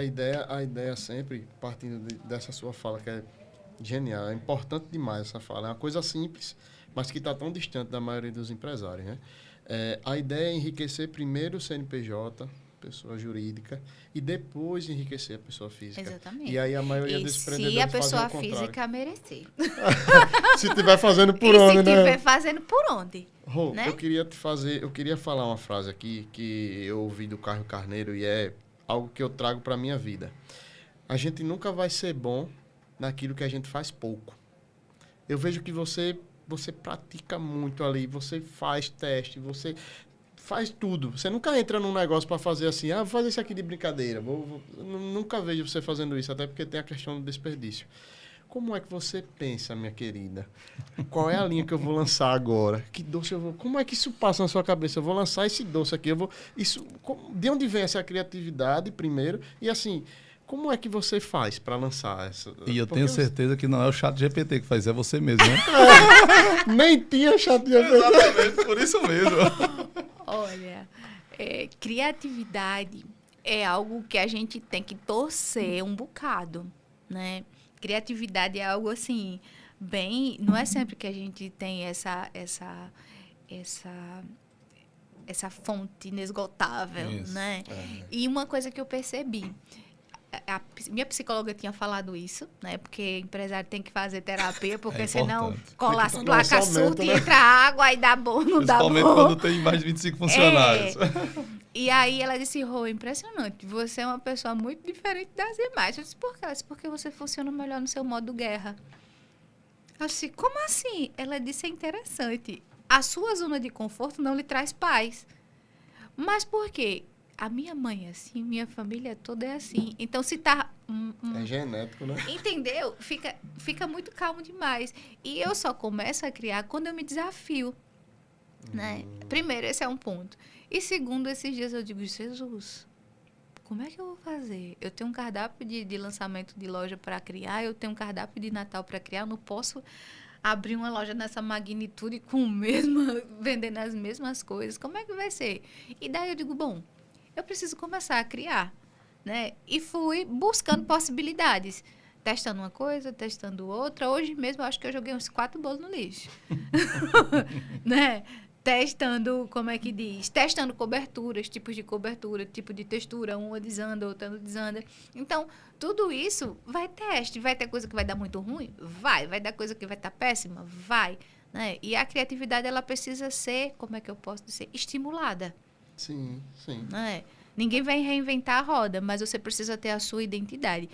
A ideia sempre, partindo dessa sua fala, que é genial, é importante demais essa fala. É uma coisa simples, mas que está tão distante da maioria dos empresários. Né? A ideia é enriquecer primeiro o CNPJ, pessoa jurídica, e depois enriquecer a pessoa física. Exatamente. E aí a maioria dos empreendedores fazem o se a pessoa contrário. física merecer. Se estiver fazendo por onde, né? Se estiver fazendo por onde? Rô, né? eu queria falar uma frase aqui que eu ouvi do Caio Carneiro e é algo que eu trago para a minha vida. A gente nunca vai ser bom naquilo que a gente faz pouco. Eu vejo que você pratica muito ali, você faz teste, você faz tudo. Você nunca entra num negócio para fazer assim, vou fazer isso aqui de brincadeira. Nunca vejo você fazendo isso, até porque tem a questão do desperdício. Como é que você pensa, minha querida? Qual é a linha que eu vou lançar agora? Que doce eu vou... Como é que isso passa na sua cabeça? Eu vou lançar esse doce aqui, de onde vem essa criatividade, primeiro? E assim, como é que você faz para lançar essa... E eu tenho certeza que não é o ChatGPT que faz, é você mesmo, né? Nem tinha ChatGPT. Exatamente, por isso mesmo. Olha, criatividade é algo que a gente tem que torcer um bocado, né? Criatividade é algo assim, bem... Não é sempre que a gente tem essa fonte inesgotável, Isso, né? E uma coisa que eu percebi, minha psicóloga tinha falado isso, né? Porque empresário tem que fazer terapia, porque senão cola as placas, surta e entra água e dá bom, não dá bom. Principalmente quando tem mais de 25 funcionários. E aí ela disse, Rô, impressionante, você é uma pessoa muito diferente das demais. Eu disse, por quê? Ela disse, porque você funciona melhor no seu modo guerra. Eu disse, como assim? Ela disse, é interessante. A sua zona de conforto não lhe traz paz. Mas por quê? A minha mãe é assim, minha família toda é assim. Então, se tá... É genético, né? Entendeu? Fica muito calmo demais. E eu só começo a criar quando eu me desafio. Né? Primeiro, esse é um ponto. E segundo, esses dias eu digo, Jesus, como é que eu vou fazer? Eu tenho um cardápio de lançamento de loja para criar, eu tenho um cardápio de Natal para criar, eu não posso abrir uma loja nessa magnitude vendendo as mesmas coisas. Como é que vai ser? E daí eu digo, bom, eu preciso começar a criar, né? E fui buscando possibilidades. Testando uma coisa, testando outra. Hoje mesmo, eu acho que eu joguei uns 4 bolos no lixo. Né? Testando, como é que diz? Testando coberturas, tipos de cobertura, tipo de textura. Uma desanda, outra não desanda. Então, tudo isso vai teste. Vai ter coisa que vai dar muito ruim? Vai dar coisa que vai estar péssima? Vai. Né? E a criatividade, ela precisa ser, como é que eu posso dizer? Estimulada. Sim. Né? Ninguém vai reinventar a roda, mas você precisa ter a sua identidade.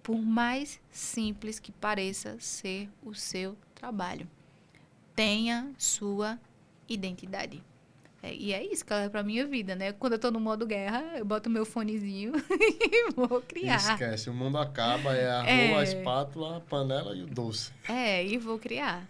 Por mais simples que pareça ser o seu trabalho. Tenha sua identidade. E é isso que ela é pra minha vida, né? Quando eu tô no modo guerra, eu boto meu fonezinho e vou criar. Esquece, o mundo acaba, é a arroz, a espátula, a panela e o doce. E vou criar.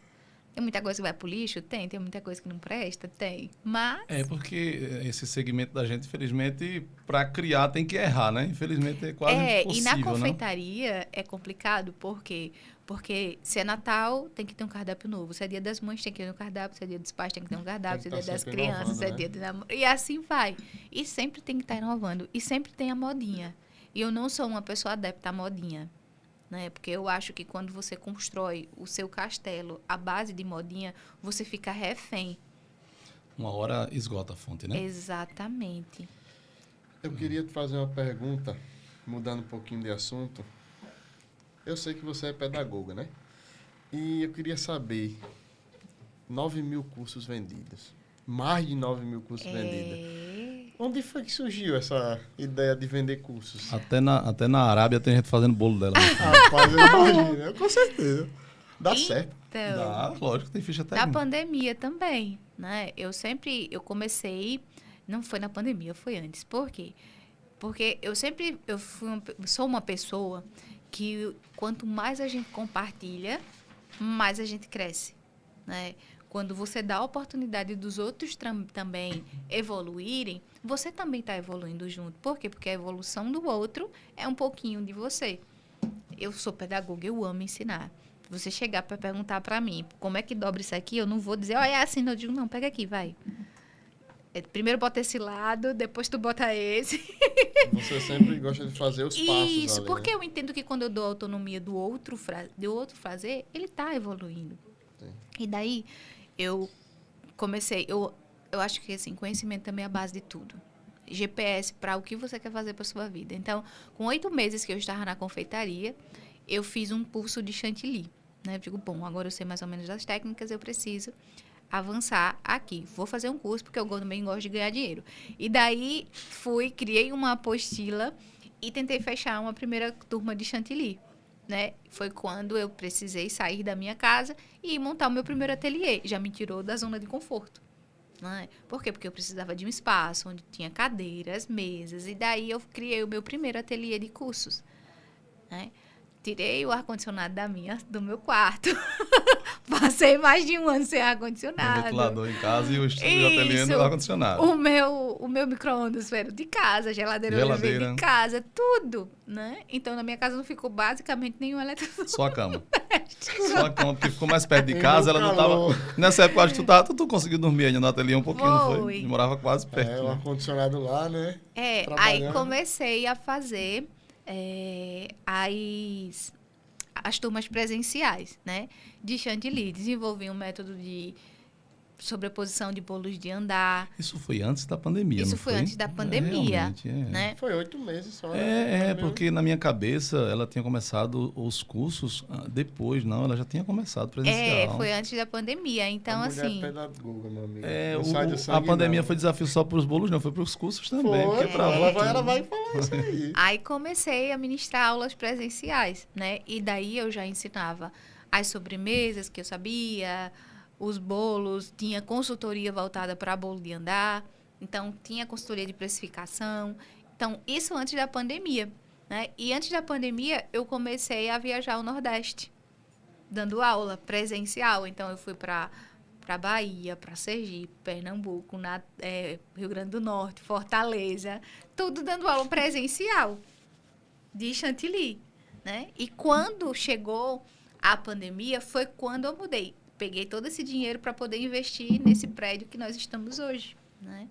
Tem muita coisa que vai pro lixo? Tem muita coisa que não presta? Tem. Mas... porque esse segmento da gente, infelizmente, para criar tem que errar, né? Infelizmente é quase impossível, e na confeitaria é complicado, por quê? Porque se é Natal, tem que ter um cardápio novo. Se é Dia das Mães, tem que ter um cardápio. Se é Dia dos Pais, tem que ter um cardápio. Se é Dia das Crianças, se é Dia do Namoro. E assim vai. E sempre tem que estar inovando. E sempre tem a modinha. E eu não sou uma pessoa adepta à modinha. Né? Porque eu acho que quando você constrói o seu castelo à base de modinha, você fica refém. Uma hora esgota a fonte, né? Exatamente. Eu queria te fazer uma pergunta, mudando um pouquinho de assunto. Eu sei que você é pedagoga, né? E eu queria saber, 9.000 cursos vendidos. Mais de 9.000 cursos vendidos. Onde foi que surgiu essa ideia de vender cursos? Até na Arábia tem gente fazendo bolo dela. Rapaz, eu imagino. Com certeza. Dá certo. Dá, lógico, tem ficha técnica. Da pandemia também, né? Eu comecei, não foi na pandemia, foi antes. Por quê? Porque sou uma pessoa que quanto mais a gente compartilha, mais a gente cresce, né? Quando você dá a oportunidade dos outros também evoluírem, você também está evoluindo junto. Por quê? Porque a evolução do outro é um pouquinho de você. Eu sou pedagoga, eu amo ensinar. Se você chegar para perguntar para mim como é que dobra isso aqui, eu não vou dizer, olha, é assim, eu digo, não, pega aqui, vai. Primeiro bota esse lado, depois tu bota esse. Você sempre gosta de fazer os passos. Isso, ali, porque né? eu entendo que quando eu dou autonomia do outro fazer, ele está evoluindo. Sim. E daí, eu comecei, eu acho que assim, conhecimento também é a base de tudo. GPS para o que você quer fazer para sua vida. Então, com 8 meses que eu estava na confeitaria, eu fiz um curso de chantilly. Né? Eu digo, bom, agora eu sei mais ou menos das técnicas, eu preciso avançar aqui. Vou fazer um curso, porque eu também gosto de ganhar dinheiro. E daí, criei uma apostila e tentei fechar uma primeira turma de chantilly. Né? Foi quando eu precisei sair da minha casa e montar o meu primeiro ateliê. Já me tirou da zona de conforto. Né? Por quê? Porque eu precisava de um espaço onde tinha cadeiras, mesas, e daí eu criei o meu primeiro ateliê de cursos. Né? Tirei o ar-condicionado do meu quarto. Passei mais de um ano sem Um ar-condicionado. ventilador em casa e o ateliê no ar-condicionado. O meu micro-ondas era de casa, a geladeira veio de casa, tudo, né? Então, na minha casa não ficou basicamente nenhum eletrodoméstico. Só a cama. Só a cama, porque ficou mais perto de casa, ela não tava... Nessa época, acho que tu conseguiu dormir ainda no ateliê um pouquinho, não foi? Morava quase perto. O ar-condicionado lá, né? Aí comecei a fazer as turmas presenciais, né? De chantilly. Desenvolvi um método de sobreposição de bolos de andar. Isso foi antes da pandemia, Isso foi antes da pandemia, né? Foi 8 meses só. Porque na minha cabeça ela tinha começado os cursos depois, não, ela já tinha começado presencial. Foi antes da pandemia, então assim... Pedagoga, meu amigo. A pandemia foi desafio só para os bolos, não, foi para os cursos também. Ela vai falar isso aí. Aí comecei a ministrar aulas presenciais, né? E daí eu já ensinava as sobremesas que eu sabia, os bolos, tinha consultoria voltada para bolo de andar, então tinha consultoria de precificação. Então, isso antes da pandemia, né? E antes da pandemia, eu comecei a viajar ao Nordeste, dando aula presencial. Então, eu fui para Bahia, para Sergipe, Pernambuco, Rio Grande do Norte, Fortaleza, tudo dando aula presencial de chantilly, né? E quando chegou a pandemia, foi quando eu mudei. Peguei todo esse dinheiro para poder investir nesse prédio que nós estamos hoje, né?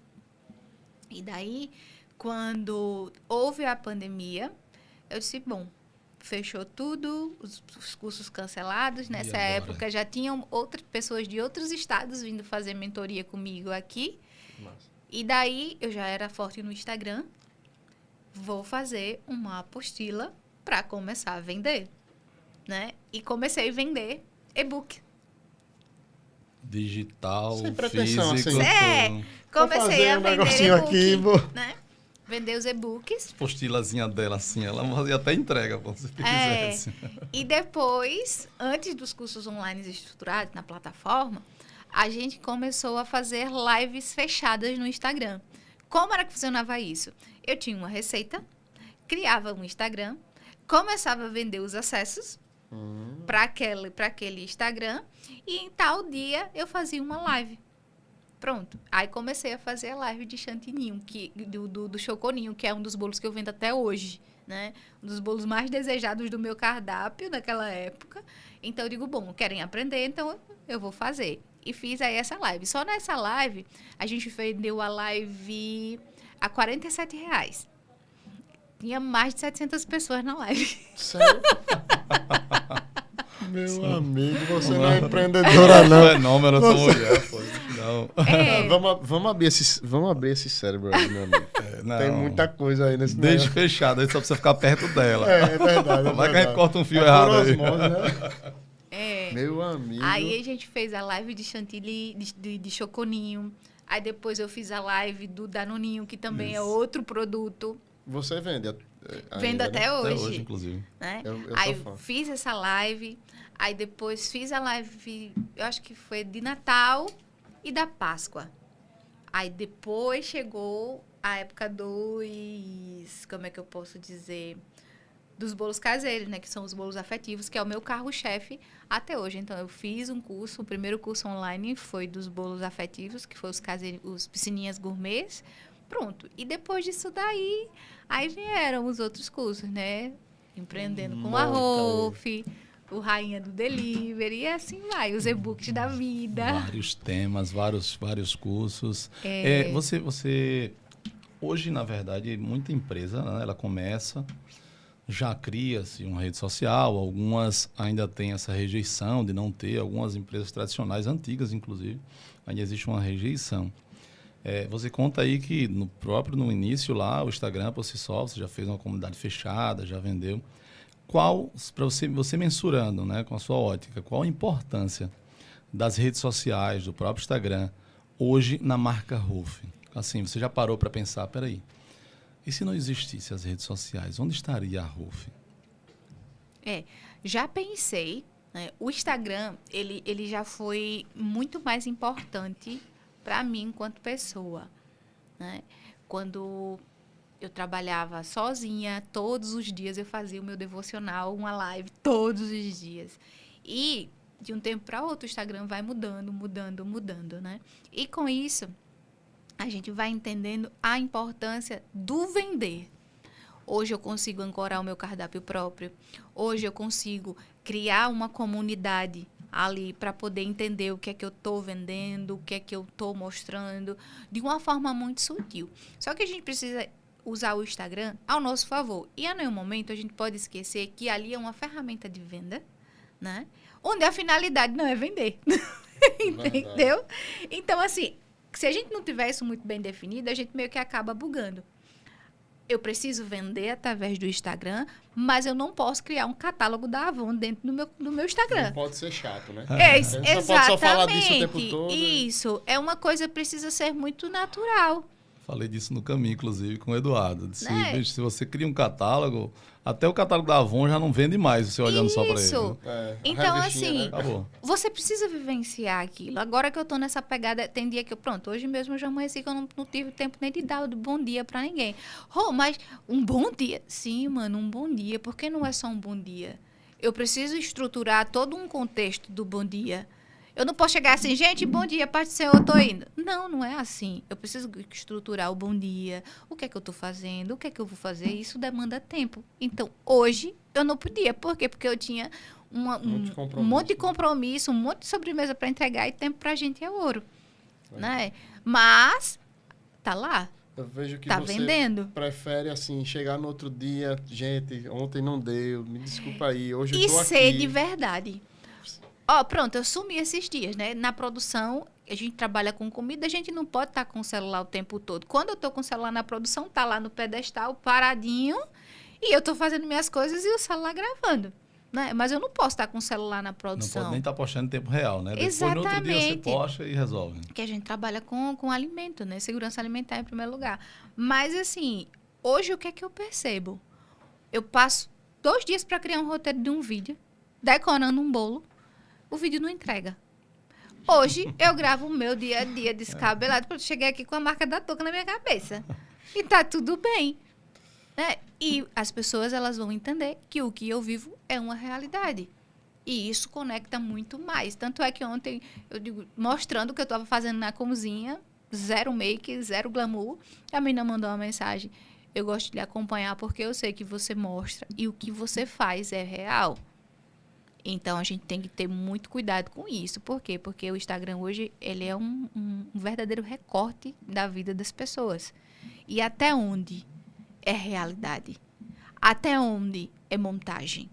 E daí, quando houve a pandemia, eu disse, bom, fechou tudo, os cursos cancelados. Nessa época, já tinham outras pessoas de outros estados vindo fazer mentoria comigo aqui. Nossa. E daí, eu já era forte no Instagram. Vou fazer uma apostila para começar a vender, né? E comecei a vender e-book. Digital, sem pretensão, físico. Assim. Comecei a vender e-book, né? Vender os e-books. Postilazinha dela, assim, ela fazia até entrega, se quisesse. E depois, antes dos cursos online estruturados na plataforma, a gente começou a fazer lives fechadas no Instagram. Como era que funcionava isso? Eu tinha uma receita, criava um Instagram, começava a vender os acessos para aquele Instagram e em tal dia eu fazia uma live. Pronto. Aí comecei a fazer a live de chantininho, do choconinho, que é um dos bolos que eu vendo até hoje, né? Um dos bolos mais desejados do meu cardápio naquela época. Então eu digo, bom, querem aprender, então eu vou fazer. E fiz aí essa live. Só nessa live, a gente vendeu a live a R$47. Tinha mais de 700 pessoas na live. Sério? Meu amigo, você não é empreendedora, não. Fenômeno, essa mulher, pô. Não. Vamos abrir esse cérebro aí, meu amigo. Tem muita coisa aí nesse Deixa negócio. Fechado, aí só precisa ficar perto dela. É verdade. Vai que a gente corta um fio errado aí. Osmose, né? Meu amigo. Aí a gente fez a live de chantilly, de choconinho. Aí depois eu fiz a live do Danoninho, que também é outro produto. Você vende Vendo até hoje. Até hoje, inclusive. Né? Eu aí sou fã. Fiz essa live, aí depois fiz a live, eu acho que foi de Natal e da Páscoa. Aí depois chegou a época como é que eu posso dizer? Dos bolos caseiros, né? Que são os bolos afetivos, que é o meu carro-chefe até hoje. Então, eu fiz um curso, o primeiro curso online foi dos bolos afetivos, que foi os piscininhas gourmets. Pronto. E depois disso daí, aí vieram os outros cursos, né? Empreendendo com a Rolf, o Rainha do Delivery, e assim vai, os e-books da vida. Vários temas, vários cursos. Você, hoje, na verdade, muita empresa, né, ela começa, já cria-se uma rede social, algumas ainda têm essa rejeição de não ter, algumas empresas tradicionais, antigas inclusive, ainda existe uma rejeição. Você conta aí que no início lá, o Instagram por si só, você já fez uma comunidade fechada, já vendeu. Para você mensurando, né, com a sua ótica, qual a importância das redes sociais, do próprio Instagram, hoje na marca Rolf? Assim, você já parou para pensar, peraí, e se não existisse as redes sociais, onde estaria a Rolf? Já pensei, né, o Instagram, ele já foi muito mais importante para mim enquanto pessoa, né? Quando eu trabalhava sozinha, todos os dias eu fazia o meu devocional, uma live todos os dias. E de um tempo para outro o Instagram vai mudando, né? E com isso a gente vai entendendo a importância do vender. Hoje eu consigo ancorar o meu cardápio próprio. Hoje eu consigo criar uma comunidade ali para poder entender o que é que eu estou vendendo, o que é que eu estou mostrando, de uma forma muito sutil. Só que a gente precisa usar o Instagram ao nosso favor. E a nenhum momento a gente pode esquecer que ali é uma ferramenta de venda, né? Onde a finalidade não é vender. Entendeu? Então, assim, se a gente não tiver isso muito bem definido, a gente meio que acaba bugando. Eu preciso vender através do Instagram, mas eu não posso criar um catálogo da Avon dentro do meu Instagram. Não pode ser chato, né? Exatamente. Não pode só falar disso o tempo todo. Isso. É uma coisa que precisa ser muito natural. Falei disso no caminho, inclusive, com o Eduardo. Disse, Né? "Bicho, se você cria um catálogo, até o catálogo da Avon já não vende mais, você olhando só para ele. Isso. É, a Então, revistinha, assim, né? Acabou. você precisa vivenciar aquilo. Agora que eu tô nessa pegada, tem dia que hoje mesmo eu já amanheci que eu não tive tempo nem de dar o bom dia pra ninguém. Mas um bom dia? Sim, mano, um bom dia. Por que não é só um bom dia? Eu preciso estruturar todo um contexto do bom dia. Eu não posso chegar assim, gente, bom dia, paz do Senhor, eu tô indo. Não, não é assim. Eu preciso estruturar o bom dia, o que é que eu tô fazendo, o que é que eu vou fazer. Isso demanda tempo. Então, hoje, eu não podia. Por quê? Porque eu tinha um monte de compromisso, um monte de sobremesa para entregar e tempo pra gente é ouro. Né? Mas, tá lá. Eu vejo que Tá você vendendo. prefere, assim, chegar no outro dia, gente, ontem não deu, me desculpa aí, hoje eu E tô ser aqui. de verdade. Pronto, eu sumi esses dias, né? Na produção, a gente trabalha com comida, a gente não pode estar com o celular o tempo todo. Quando eu tô com o celular na produção, tá lá no pedestal, paradinho, e eu tô fazendo minhas coisas e o celular gravando, né? Mas eu não posso estar com o celular na Não produção. pode nem estar postando em tempo real, né? Depois, no outro dia, você Exatamente. posta e resolve. Que a gente trabalha com alimento, né? Segurança alimentar em primeiro lugar. Mas, assim, hoje o que é que eu percebo? Eu passo 2 dias para criar um roteiro de um vídeo, decorando um bolo, o vídeo não entrega. Hoje, eu gravo o meu dia a dia descabelado, porque eu cheguei aqui com a marca da touca na minha cabeça. E tá tudo bem. Né? E as pessoas, elas vão entender que o que eu vivo é uma realidade. E isso conecta muito mais. Tanto é que ontem, eu digo, mostrando o que eu estava fazendo na cozinha, 0 make, 0 glamour, a menina mandou uma mensagem. Eu gosto de lhe acompanhar porque eu sei que você mostra e o que você faz é real. Então, a gente tem que ter muito cuidado com isso. Por quê? Porque o Instagram hoje, ele é um verdadeiro recorte da vida das pessoas. E até onde é realidade? Até onde é montagem?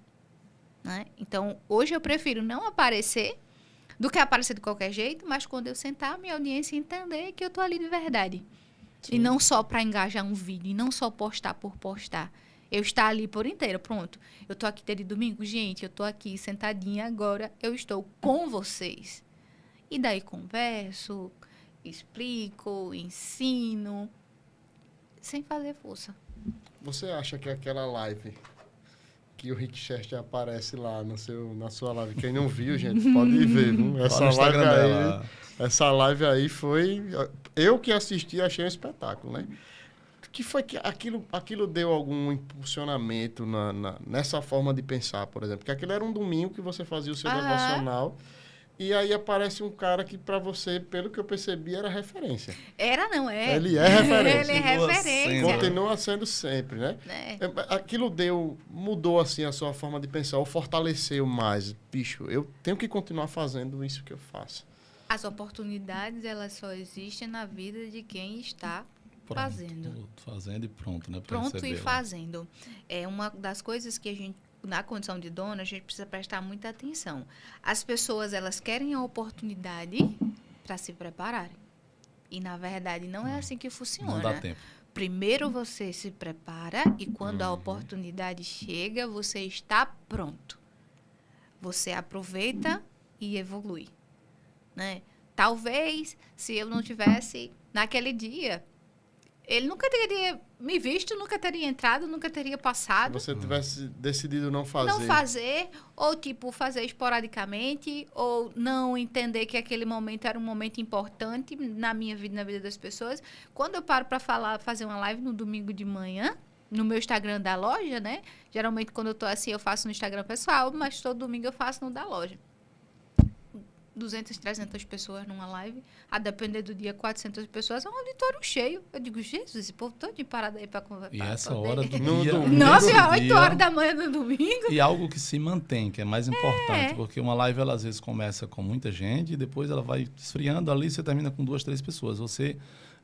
Né? Então, hoje eu prefiro não aparecer do que aparecer de qualquer jeito, mas quando eu sentar, a minha audiência entender que eu tô ali de verdade. Sim. E não só para engajar um vídeo, e não só postar por postar. Eu estar ali por inteiro, pronto. Eu tô aqui desde domingo, gente, eu tô aqui sentadinha agora, eu estou com vocês. E daí converso, explico, ensino, sem fazer força. Você acha que aquela live que o Rick Chester aparece lá na sua live, quem não viu, gente, pode ver, viu? Essa live aí foi... Eu que assisti, achei um espetáculo, né? Que foi que aquilo deu algum impulsionamento nessa forma de pensar, por exemplo? Porque aquilo era um domingo que você fazia o seu devocional e aí aparece um cara que para você, pelo que eu percebi, era referência. Era, não é? Ele é referência. Ele é referência. Continua sendo sempre, né? Aquilo mudou assim a sua forma de pensar, ou fortaleceu mais. Bicho, eu tenho que continuar fazendo isso que eu faço. As oportunidades, elas só existem na vida de quem está Fazendo e pronto, né? Pronto e fazendo. É uma das coisas que a gente, na condição de dona, a gente precisa prestar muita atenção. As pessoas, elas querem a oportunidade para se prepararem. E, na verdade, não é assim que funciona. Não dá tempo. Primeiro você se prepara e quando a oportunidade chega, você está pronto. Você aproveita e evolui. Né? Talvez, se eu não tivesse naquele dia... ele nunca teria me visto, nunca teria entrado, nunca teria passado. Se você tivesse decidido não fazer. Não fazer, ou tipo, fazer esporadicamente, ou não entender que aquele momento era um momento importante na minha vida e na vida das pessoas. Quando eu paro para fazer uma live no domingo de manhã, no meu Instagram da loja, né? Geralmente, quando eu tô assim, eu faço no Instagram pessoal, mas todo domingo eu faço no da loja. 200, 300 pessoas numa live, a depender do dia, 400 pessoas, é um auditório cheio. Eu digo, Jesus, esse povo todo de parada aí para conversar. E essa hora do No dia... domingo. 9 nesse a 8 dia, horas da manhã no domingo. E algo que se mantém, que é mais importante, porque uma live, ela às vezes começa com muita gente e depois ela vai esfriando ali, você termina com 2, 3 pessoas.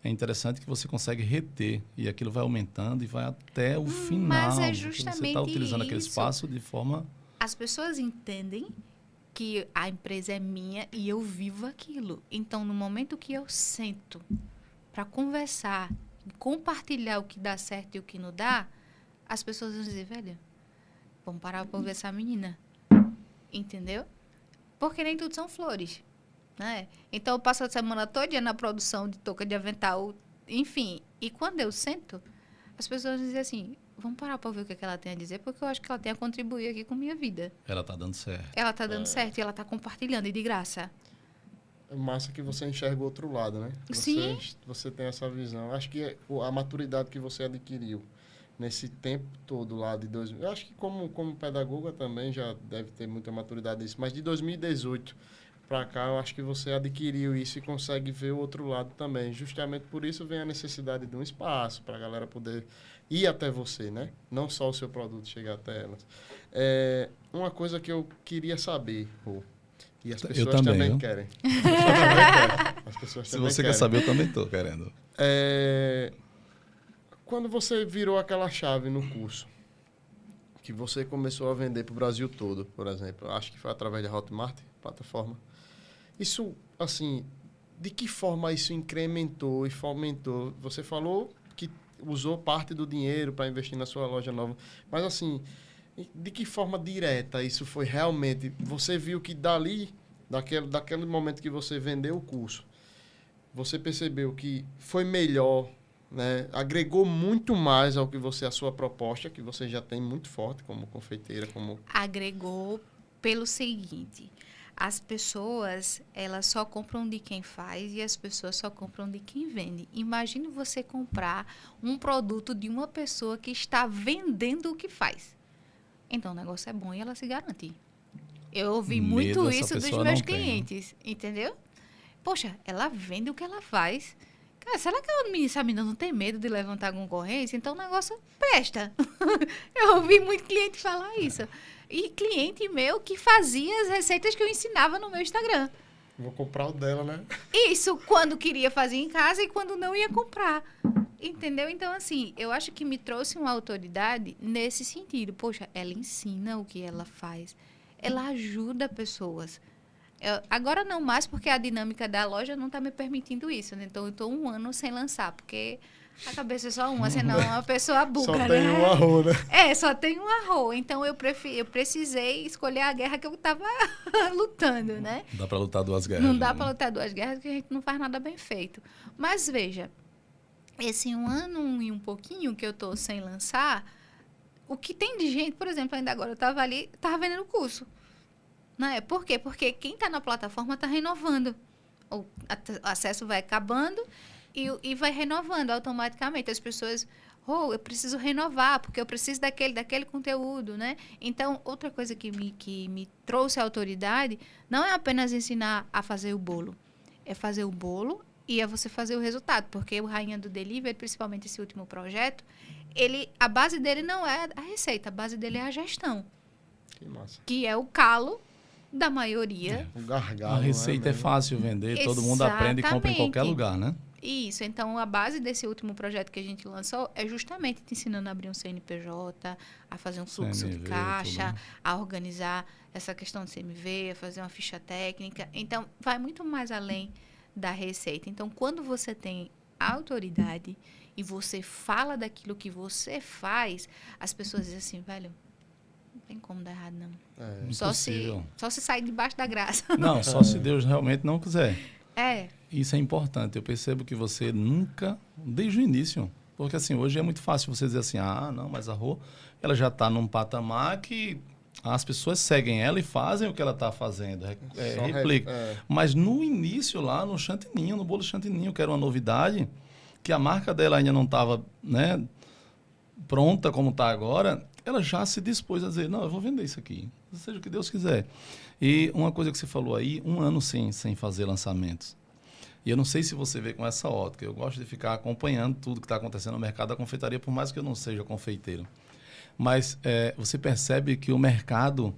É interessante que você consegue reter e aquilo vai aumentando e vai até o final. Mas é Você justamente está utilizando aquele isso. espaço de forma... As pessoas entendem que a empresa é minha e eu vivo aquilo. Então, no momento que eu sento para conversar, compartilhar o que dá certo e o que não dá, as pessoas vão dizer, velho, vamos parar para ver essa menina. Entendeu? Porque nem tudo são flores. Né? Então, eu passo a semana toda na produção de touca de avental, enfim. E quando eu sento, as pessoas dizem assim, vamos parar para ver o que ela tem a dizer, porque eu acho que ela tem a contribuir aqui com a minha vida. Ela está dando certo. Ela está dando certo e ela está compartilhando, e de graça. É massa que você enxerga o outro lado, né? Sim. Você tem essa visão. Acho que a maturidade que você adquiriu nesse tempo todo lá de 2000... Eu acho que como pedagoga também já deve ter muita maturidade nisso, mas de 2018 para cá, eu acho que você adquiriu isso e consegue ver o outro lado também. Justamente por isso vem a necessidade de um espaço para a galera poder ir até você, né? Não só o seu produto chegar até elas. Uma coisa que eu queria saber, Rô, e as pessoas também querem. As pessoas Se também você querem. quer saber, eu também estou querendo. Quando você virou aquela chave no curso, que você começou a vender para o Brasil todo, por exemplo, acho que foi através da Hotmart, plataforma. Isso, assim, de que forma isso incrementou e fomentou? Você falou que usou parte do dinheiro para investir na sua loja nova, mas assim, de que forma direta isso foi realmente? Você viu que daquele momento que você vendeu o curso, você percebeu que foi melhor, né? Agregou muito mais ao que a sua proposta, que você já tem muito forte como confeiteira, como... Agregou pelo seguinte, as pessoas, elas só compram de quem faz e as pessoas só compram de quem vende. Imagine você comprar um produto de uma pessoa que está vendendo o que faz. Então, o negócio é bom e ela se garante. Eu ouvi muito isso dos meus clientes, entendeu? Poxa, ela vende o que ela faz. Cara, será que essa menina não tem medo de levantar concorrência? Então, o negócio presta. Eu ouvi muito cliente falar isso. E cliente meu que fazia as receitas que eu ensinava no meu Instagram. Vou comprar o dela, né? Isso quando queria fazer em casa e quando não ia comprar. Entendeu? Então, assim, eu acho que me trouxe uma autoridade nesse sentido. Poxa, ela ensina o que ela faz. Ela ajuda pessoas. Agora não mais, porque a dinâmica da loja não está me permitindo isso. Né? Então, eu estou 1 ano sem lançar, porque a cabeça é só uma, senão uma pessoa buga, Só tem um arroz, né? Só tem um arroz. Então, eu precisei escolher a guerra que eu estava lutando, né? Não dá para lutar 2 guerras. Não dá para lutar 2 guerras, porque a gente não faz nada bem feito. Mas, veja, esse 1 ano e um pouquinho que eu estou sem lançar, o que tem de gente, por exemplo, ainda agora eu estava vendendo curso. Né? Por quê? Porque quem está na plataforma está renovando. O acesso vai acabando e vai renovando automaticamente. As pessoas, eu preciso renovar, porque eu preciso daquele conteúdo, né? Então, outra coisa que me trouxe a autoridade não é apenas ensinar a fazer o bolo. É fazer o bolo e é você fazer o resultado. Porque o Rainha do Delivery, principalmente esse último projeto, a base dele não é a receita, a base dele é a gestão. Que massa. Que é o calo da maioria. O gargalo. A receita é fácil vender, todo mundo aprende e compra em qualquer lugar, né? Isso. Então, a base desse último projeto que a gente lançou é justamente te ensinando a abrir um CNPJ, a fazer um fluxo de caixa, a organizar essa questão de CMV, a fazer uma ficha técnica. Então, vai muito mais além da receita. Então, quando você tem autoridade e você fala daquilo que você faz, as pessoas dizem assim, velho, não tem como dar errado, não. Só se sair debaixo da graça. Não, só se Deus realmente não quiser. Isso é importante. Eu percebo que você nunca, desde o início, porque assim, hoje é muito fácil você dizer assim, não, mas a Rô, ela já está num patamar que as pessoas seguem ela e fazem o que ela está fazendo, replica. Mas no início lá, no chantininho, no bolo chantininho, que era uma novidade, que a marca dela ainda não estava, né, pronta como está agora, ela já se dispôs a dizer, não, eu vou vender isso aqui, seja o que Deus quiser. E uma coisa que você falou aí, 1 ano sem fazer lançamentos. E eu não sei se você vê com essa ótica, eu gosto de ficar acompanhando tudo que está acontecendo no mercado da confeitaria, por mais que eu não seja confeiteiro. Mas você percebe que o mercado,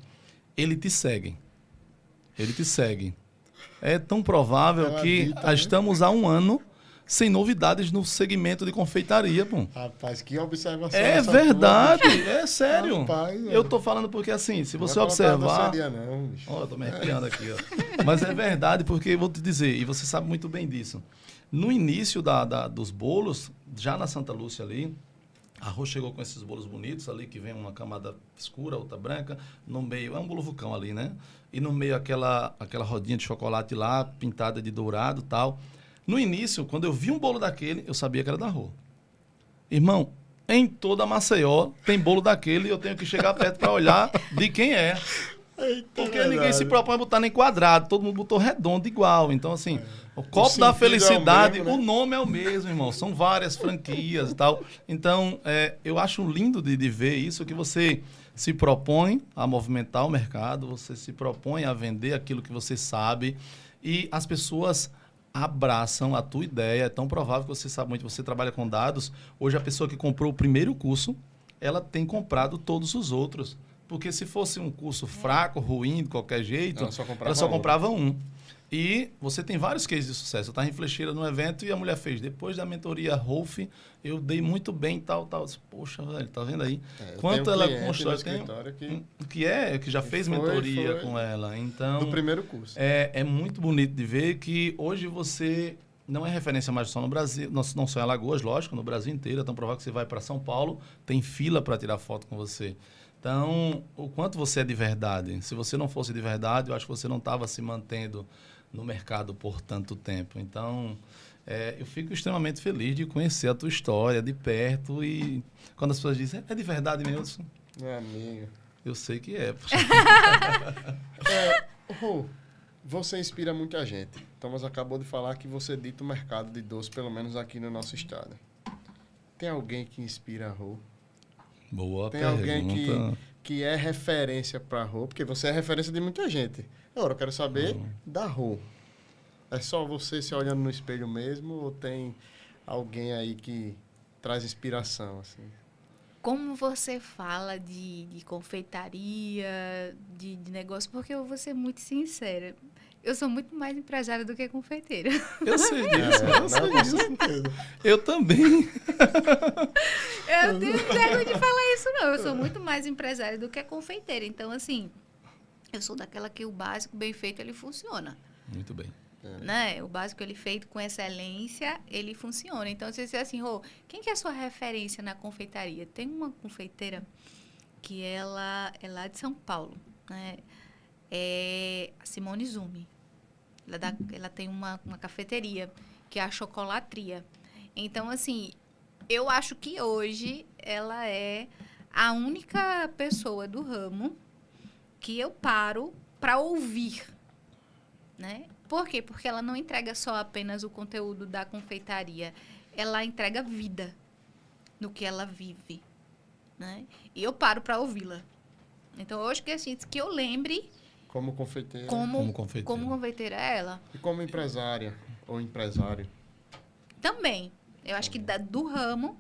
ele te segue. Ele te segue. É tão provável que estamos há 1 ano sem novidades no segmento de confeitaria, pô. Rapaz, que observação. É verdade, é sério. Rapaz, eu tô falando porque assim, se você observar... Eu tô me arrepiando aqui, ó. Mas é verdade, porque eu vou te dizer, e você sabe muito bem disso. No início dos bolos, já na Santa Lúcia ali, a Rô chegou com esses bolos bonitos ali, que vem uma camada escura, outra branca, no meio, é um bolo vulcão ali, né? E no meio aquela rodinha de chocolate lá, pintada de dourado e tal. No início, quando eu vi um bolo daquele, eu sabia que era da Rô. Irmão, em toda Maceió tem bolo daquele e eu tenho que chegar perto para olhar de quem é. Eita, porque ninguém se propõe a botar nem quadrado, todo mundo botou redondo igual. Então, assim, o copo da felicidade, é o mesmo, né? O nome é o mesmo, irmão. São várias franquias e tal. Então, eu acho lindo de ver isso, que você se propõe a movimentar o mercado, você se propõe a vender aquilo que você sabe e as pessoas abraçam a tua ideia. É tão provável que você sabe muito, você trabalha com dados. Hoje, a pessoa que comprou o primeiro curso, ela tem comprado todos os outros. Porque se fosse um curso fraco, ruim, de qualquer jeito, ela só comprava um. E você tem vários cases de sucesso. Eu estava em Flecheira num evento e a mulher fez. Depois da mentoria Rolf, eu dei muito bem, tal. Disse, poxa, velho, tá vendo aí? Quanto ela constrói. Que já fez mentoria com ela. Então, do primeiro curso. É muito bonito de ver que hoje você não é referência mais só no Brasil, não só em Alagoas, lógico, no Brasil inteiro. É tão provável que você vai para São Paulo, tem fila para tirar foto com você. Então, o quanto você é de verdade. Se você não fosse de verdade, eu acho que você não estava se mantendo no mercado por tanto tempo. Então, eu fico extremamente feliz de conhecer a tua história de perto e quando as pessoas dizem, é de verdade mesmo? Meu amigo. Eu sei que é. Rô, você inspira muita gente. Thomas acabou de falar que você dita o mercado de doce, pelo menos aqui no nosso estado. Tem alguém que inspira a Rô? Boa Tem pergunta. alguém que é referência para a Rô? Porque você é referência de muita gente. Agora, eu quero saber da Rô. É só você se olhando no espelho mesmo ou tem alguém aí que traz inspiração, assim? Como você fala de confeitaria, de negócio, porque eu vou ser muito sincera. Eu sou muito mais empresária do que confeiteira. Eu sei disso, Eu também. Eu tenho vergonha de falar isso, não. Eu sou muito mais empresária do que confeiteira. Então, assim, eu sou daquela que o básico bem feito, ele funciona. Muito bem. Né? O básico, ele feito com excelência, ele funciona. Então, você diz assim, Rô, quem que é a sua referência na confeitaria? Tem uma confeiteira que ela é lá de São Paulo, né? É a Simone Zumi. Ela tem uma cafeteria, que é a Chocolatria. Então, assim, eu acho que hoje ela é a única pessoa do ramo que eu paro para ouvir, né? Por quê? Porque ela não entrega só apenas o conteúdo da confeitaria. Ela entrega vida no que ela vive, né? E eu paro para ouvi-la. Então, hoje que assim, que eu lembre... Como confeiteira. Como confeiteira é ela. E como empresária ou empresário? Também. Eu acho que do ramo,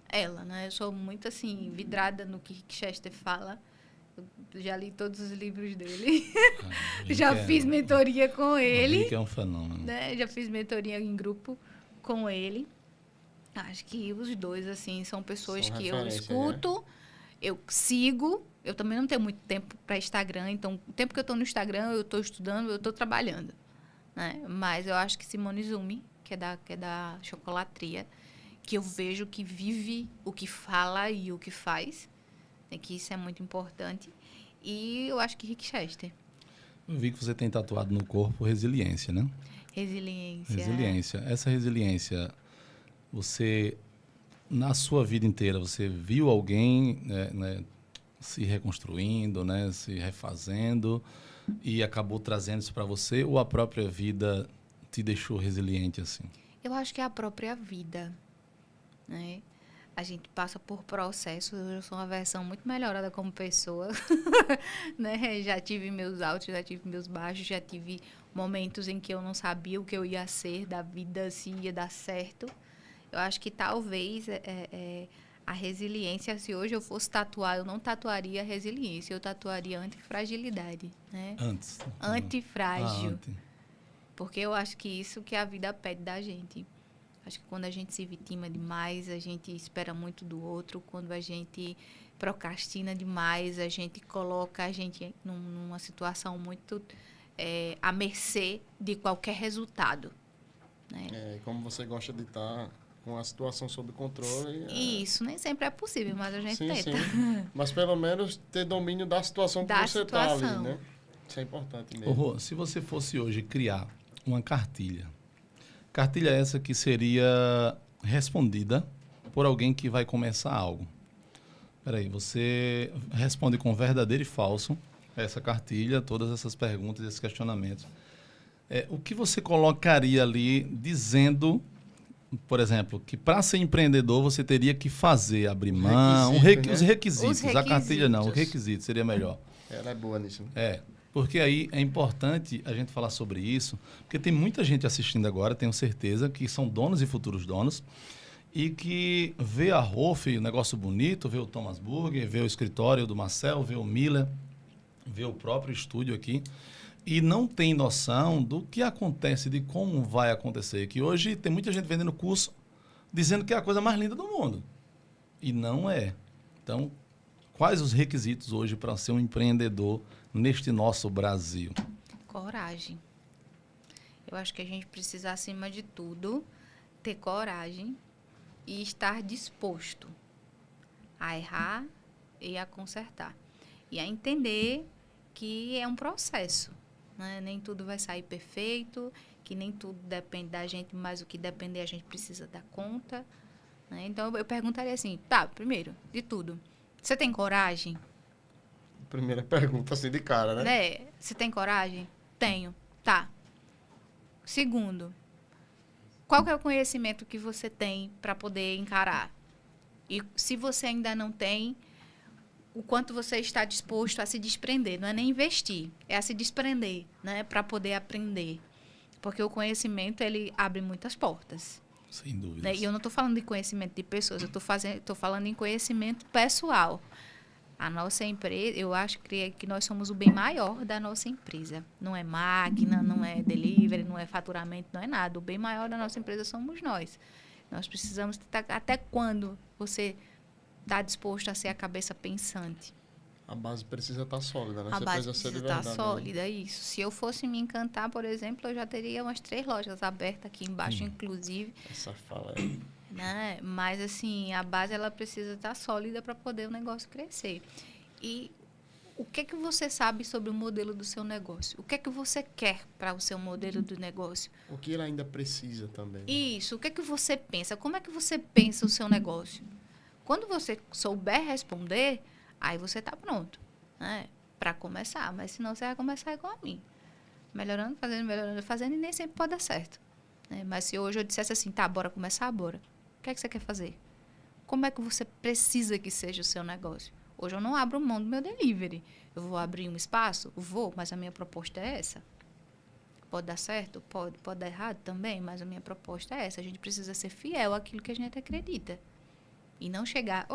ela, né? Eu sou muito, assim, vidrada no que Chester fala. Eu já li todos os livros dele. Já fiz mentoria com ele. Que é um fenômeno. Né? Já fiz mentoria em grupo com ele. Acho que os dois, assim, são pessoas que eu escuto, né? Eu sigo. Eu também não tenho muito tempo para Instagram, então o tempo que eu estou no Instagram, eu estou estudando, eu estou trabalhando, né? Mas eu acho que Simone Zumi, que é da Chocolatria, que eu vejo que vive o que fala e o que faz, né? Que isso é muito importante. E eu acho que Rick Chester. Eu vi que você tem tatuado no corpo resiliência, né? Resiliência. Essa resiliência, você, na sua vida inteira, você viu alguém se reconstruindo, né, se refazendo e acabou trazendo isso para você, ou a própria vida te deixou resiliente assim? Eu acho que é a própria vida, né? A gente passa por processos. Eu sou uma versão muito melhorada como pessoa, né? Já tive meus altos, já tive meus baixos, já tive momentos em que eu não sabia o que eu ia ser da vida, se ia dar certo. Eu acho que talvez a resiliência, se hoje eu fosse tatuar, eu não tatuaria resiliência, eu tatuaria antifragilidade, né? Antifrágil. Porque eu acho que isso que a vida pede da gente. Acho que quando a gente se vitima demais, a gente espera muito do outro. Quando a gente procrastina demais, a gente coloca a gente numa situação muito à mercê de qualquer resultado, né? Como você gosta de estar com a situação sob controle. Isso, nem sempre é possível, mas a gente tenta. Sim. Mas pelo menos ter domínio da situação que você está ali, né? Isso é importante mesmo. Rô, se você fosse hoje criar uma cartilha essa que seria respondida por alguém que vai começar algo. Peraí, você responde com verdadeiro e falso essa cartilha, todas essas perguntas, esses questionamentos. O que você colocaria ali dizendo, por exemplo, que para ser empreendedor você teria que fazer, abrir mão, os requisitos. A cartilha não, os requisitos seria melhor. Ela é boa nisso. Porque aí é importante a gente falar sobre isso, porque tem muita gente assistindo agora, tenho certeza, que são donos e futuros donos, e que vê a Rolf, o negócio bonito, vê o Thomas Burger, vê o escritório do Marcel, vê o Miller, vê o próprio estúdio aqui, e não tem noção do que acontece, de como vai acontecer. Que hoje tem muita gente vendendo curso, dizendo que é a coisa mais linda do mundo. E não é. Então, quais os requisitos hoje para ser um empreendedor neste nosso Brasil? Coragem. Eu acho que a gente precisa, acima de tudo, ter coragem e estar disposto a errar e a consertar. E a entender que é um processo, né? Nem tudo vai sair perfeito, que nem tudo depende da gente, mas o que depender a gente precisa dar conta, né? Então, eu perguntaria assim, primeiro, de tudo, você tem coragem? Primeira pergunta, assim, de cara, né? Você tem coragem? Tenho. Tá. Segundo, qual que é o conhecimento que você tem para poder encarar? E se você ainda não tem, o quanto você está disposto a se desprender? Não é nem investir, é a se desprender, né? Para poder aprender. Porque o conhecimento, ele abre muitas portas. Sem dúvida. Né? E eu não estou falando de conhecimento de pessoas, eu estou falando em conhecimento pessoal. A nossa empresa, eu acho que nós somos o bem maior da nossa empresa. Não é máquina, não é delivery, não é faturamento, não é nada. O bem maior da nossa empresa somos nós. Nós precisamos... Até quando você está disposto a ser a cabeça pensante? A base precisa estar sólida, né? A base precisa estar sólida, isso. Se eu fosse me encantar, por exemplo, eu já teria umas 3 lojas abertas aqui embaixo, inclusive. Essa fala aí. Né? Mas, assim, a base ela precisa estar sólida para poder o negócio crescer. E o que é que você sabe sobre o modelo do seu negócio? O que é que você quer para o seu modelo do negócio? O que ele ainda precisa também. Isso. O que é que você pensa? Como é que você pensa o seu negócio? Quando você souber responder, aí você está pronto, né? Para começar. Mas senão você vai começar igual a mim. Melhorando, fazendo e nem sempre pode dar certo. Né? Mas se hoje eu dissesse assim, bora começar, bora. O que é que você quer fazer? Como é que você precisa que seja o seu negócio? Hoje eu não abro mão do meu delivery. Eu vou abrir um espaço? Vou, mas a minha proposta é essa. Pode dar certo? Pode. Pode dar errado também, mas a minha proposta é essa. A gente precisa ser fiel àquilo que a gente acredita. E não chegar,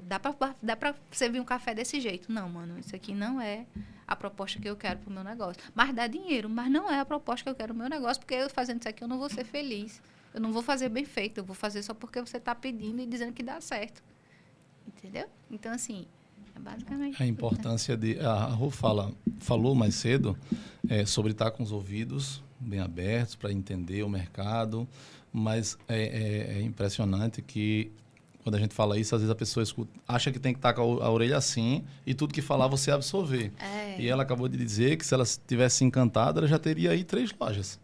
dá pra servir um café desse jeito. Não, mano, isso aqui não é a proposta que eu quero pro meu negócio. Mas dá dinheiro, mas não é a proposta que eu quero pro meu negócio, porque eu fazendo isso aqui eu não vou ser feliz. Eu não vou fazer bem feito, eu vou fazer só porque você está pedindo e dizendo que dá certo. Entendeu? Então, assim, é basicamente... A importância de... A Rô falou mais cedo sobre estar com os ouvidos bem abertos para entender o mercado, mas é impressionante que quando a gente fala isso, às vezes a pessoa acha que tem que estar com a orelha assim e tudo que falar você absorver. E ela acabou de dizer que se ela tivesse encantado, ela já teria aí 3 lojas.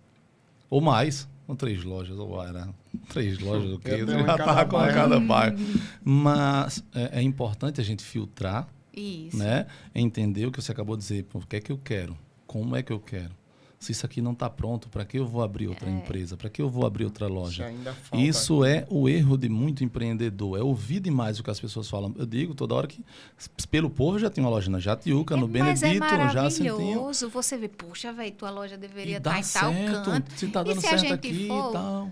Ou mais. Ou 3 lojas, ou era 3 lojas do que? Eu Eu tenho já em cada estava com bairro. cada bairro. Mas é importante a gente filtrar, Isso. né? Entender o que você acabou de dizer. Pô, o que é que eu quero? Como é que eu quero? Se isso aqui não está pronto, para que eu vou abrir outra empresa? Para que eu vou abrir outra Isso loja? ainda falta. Isso é o erro de muito empreendedor. É ouvir demais o que as pessoas falam. Eu digo toda hora que pelo povo já tem uma loja na Jatiuca, no Mas é Benedito, no Jacintinho. maravilhoso. Você vê, puxa, velho, tua loja deveria E estar dá em tal certo. canto. Se tá E dando se a certo gente aqui for, e tal.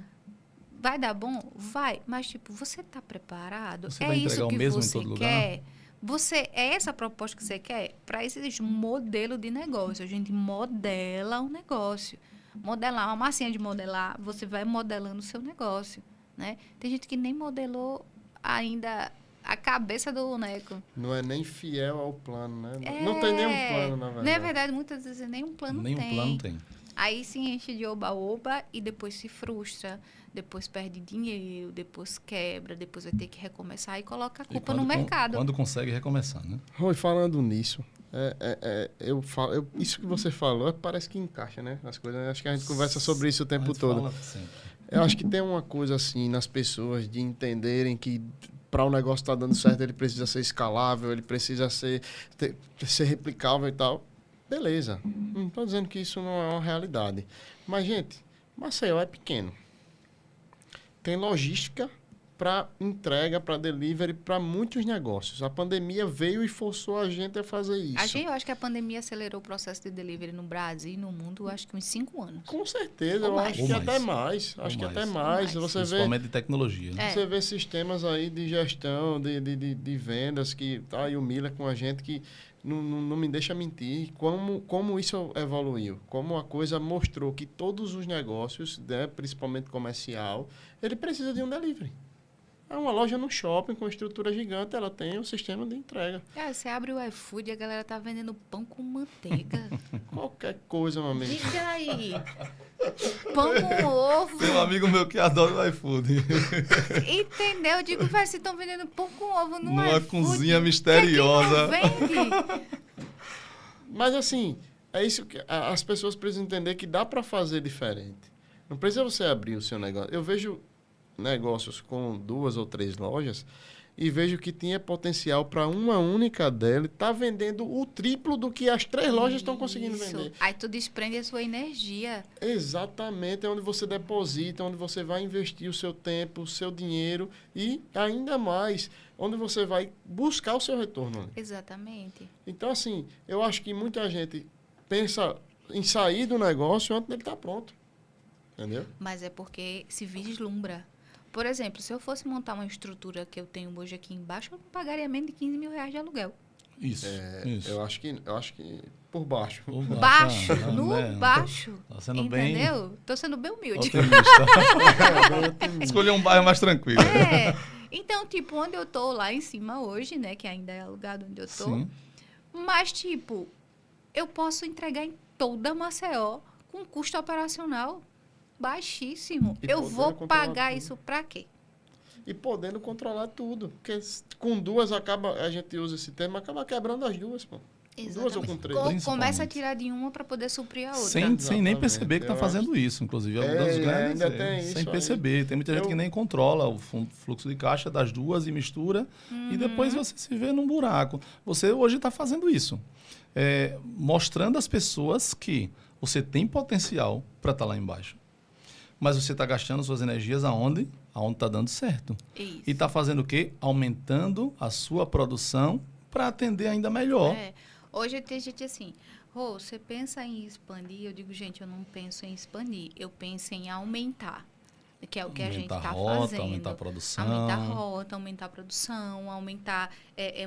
vai dar bom? Vai. Mas, tipo, você tá preparado? Você é vai isso entregar o que mesmo em você todo lugar? quer? É essa a proposta que você quer? Para isso existe um modelo de negócio. A gente modela um negócio. Modelar, uma massinha de modelar, você vai modelando o seu negócio, né? Tem gente que nem modelou ainda a cabeça do boneco. Não é nem fiel ao plano, né? Não tem nenhum plano, na verdade. Na verdade, muitas vezes nem um plano Nem tem. um plano tem. Aí se enche de oba-oba e depois se frustra, depois perde dinheiro, depois quebra, depois vai ter que recomeçar e coloca a culpa no mercado. Quando consegue recomeçar, né? Rui, falando nisso, isso que você falou parece que encaixa, né? As coisas, acho que a gente conversa sobre isso o tempo todo. Fala sempre. Eu acho que tem uma coisa assim nas pessoas de entenderem que para o negócio estar dando certo, ele precisa ser escalável, ele precisa ser replicável e tal. Beleza. Não estou dizendo que isso não é uma realidade. Mas, gente, Maceió é pequeno. Tem logística para entrega, para delivery, para muitos negócios. A pandemia veio e forçou a gente a fazer isso. Eu acho que a pandemia acelerou o processo de delivery no Brasil e no mundo, acho que uns 5 anos. Com certeza, Ou eu mais. acho Ou que mais. até mais. Ou Acho que mais. até Ou mais. mais. Você vê, Principalmente de tecnologia, né? você vê sistemas aí de gestão, de vendas, que tá aí o Miller com a gente, que não me deixa mentir. Como isso evoluiu. Como a coisa mostrou que todos os negócios, né, principalmente comercial, ele precisa de um delivery. É uma loja no shopping com estrutura gigante, ela tem um sistema de entrega. Você abre o iFood e a galera tá vendendo pão com manteiga. Qualquer coisa, meu amigo. Diga aí. Pão com ovo. Tem um amigo meu que adora o iFood. Entendeu? Eu digo, velho, vocês estão vendendo pão com ovo no Numa iFood. cozinha Por misteriosa. que que não vende? Mas assim, é isso que as pessoas precisam entender, que dá para fazer diferente. Não precisa você abrir o seu negócio. Eu vejo negócios com 2 ou 3 lojas e vejo que tinha potencial para uma única dela estar vendendo o triplo do que as 3 lojas estão conseguindo Isso. vender. Aí tu desprende a sua energia. Exatamente, é onde você deposita, onde você vai investir o seu tempo, o seu dinheiro e ainda mais, onde você vai buscar o seu retorno. Exatamente. Então, assim, eu acho que muita gente pensa em sair do negócio antes dele estar pronto. Entendeu? Mas é porque se vislumbra. Por exemplo, se eu fosse montar uma estrutura que eu tenho hoje aqui embaixo, eu não pagaria menos de 15 mil reais de aluguel. Isso. Isso. Eu acho que por baixo. Por Baixo, ah, no né? baixo. Tá sendo bem Entendeu? Tô sendo bem humilde. otimista. Escolher um bairro mais tranquilo. É. Então, tipo, onde eu tô lá em cima hoje, né? Que ainda é alugado onde eu tô. Sim. Mas, tipo, eu posso entregar em toda Maceió com custo operacional baixíssimo. E Eu podendo vou controlar pagar tudo. isso pra quê? E podendo controlar tudo. Porque com 2 a gente usa esse termo, acaba quebrando as 2, pô. 2 ou com 3. Principalmente. Começa a tirar de uma para poder suprir a outra. Sem nem Exatamente, perceber que está eu fazendo isso, inclusive. Alguns grandes, ainda tem sem isso perceber. Tem muita gente que nem controla o fluxo de caixa das duas e mistura. E depois você se vê num buraco. Você hoje está fazendo isso. Mostrando às pessoas que você tem potencial para estar lá embaixo. Mas você está gastando suas energias aonde? Aonde está dando certo. Isso. E está fazendo o quê? Aumentando a sua produção para atender ainda melhor. Hoje tem gente assim, você pensa em expandir? Eu digo, gente, eu não penso em expandir, eu penso em aumentar. Que é o que a gente está fazendo. Aumentar a produção. Aumentar a rota, aumentar a produção, aumentar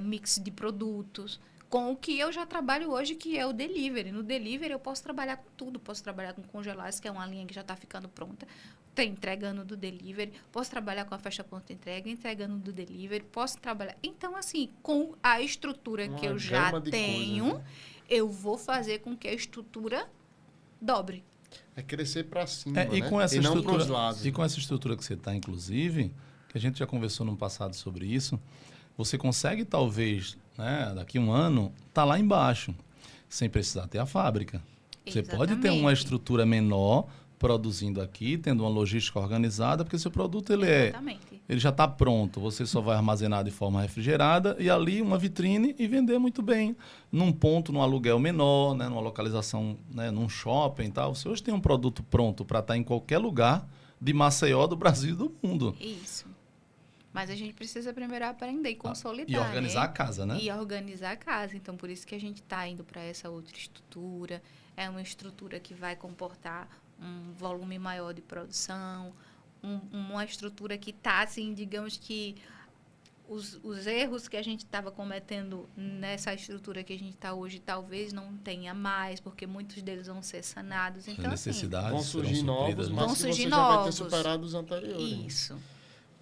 mix de produtos. Com o que eu já trabalho hoje, que é o delivery. No delivery eu posso trabalhar com tudo. Posso trabalhar com congelados, que é uma linha que já está ficando pronta. Tá entregando do delivery. Posso trabalhar com a faixa ponta entrega, entregando do delivery. Posso trabalhar... Então, assim, com a estrutura que eu já tenho, coisas, né? eu vou fazer com que a estrutura dobre. É crescer para cima, E né? com essa e não estrutura, pros lados. e com essa estrutura que você está, inclusive, que a gente já conversou no passado sobre isso, você consegue, talvez, né, daqui a um ano, estar lá embaixo, sem precisar ter a fábrica. Você pode ter uma Exatamente. estrutura menor produzindo aqui, tendo uma logística organizada, porque seu produto Exatamente. ele já está pronto, você só vai armazenar de forma refrigerada e ali uma vitrine e vender muito bem. Num ponto, num aluguel menor, né, numa localização, né, num shopping e tal. Você hoje tem um produto pronto para estar em qualquer lugar de Maceió, do Brasil e do mundo. Isso. Mas a gente precisa primeiro aprender e consolidar. E organizar né? a casa, né? E organizar a casa. Então, por isso que a gente está indo para essa outra estrutura. É uma estrutura que vai comportar um volume maior de produção, uma estrutura que está, assim, digamos que os erros que a gente estava cometendo nessa estrutura que a gente está hoje, talvez não tenha mais, porque muitos deles vão ser sanados. Então, As necessidades vão surgir serão novos, supridas, né? mas Vão que surgir você já vai ter novos. superado os anteriores. né? Isso.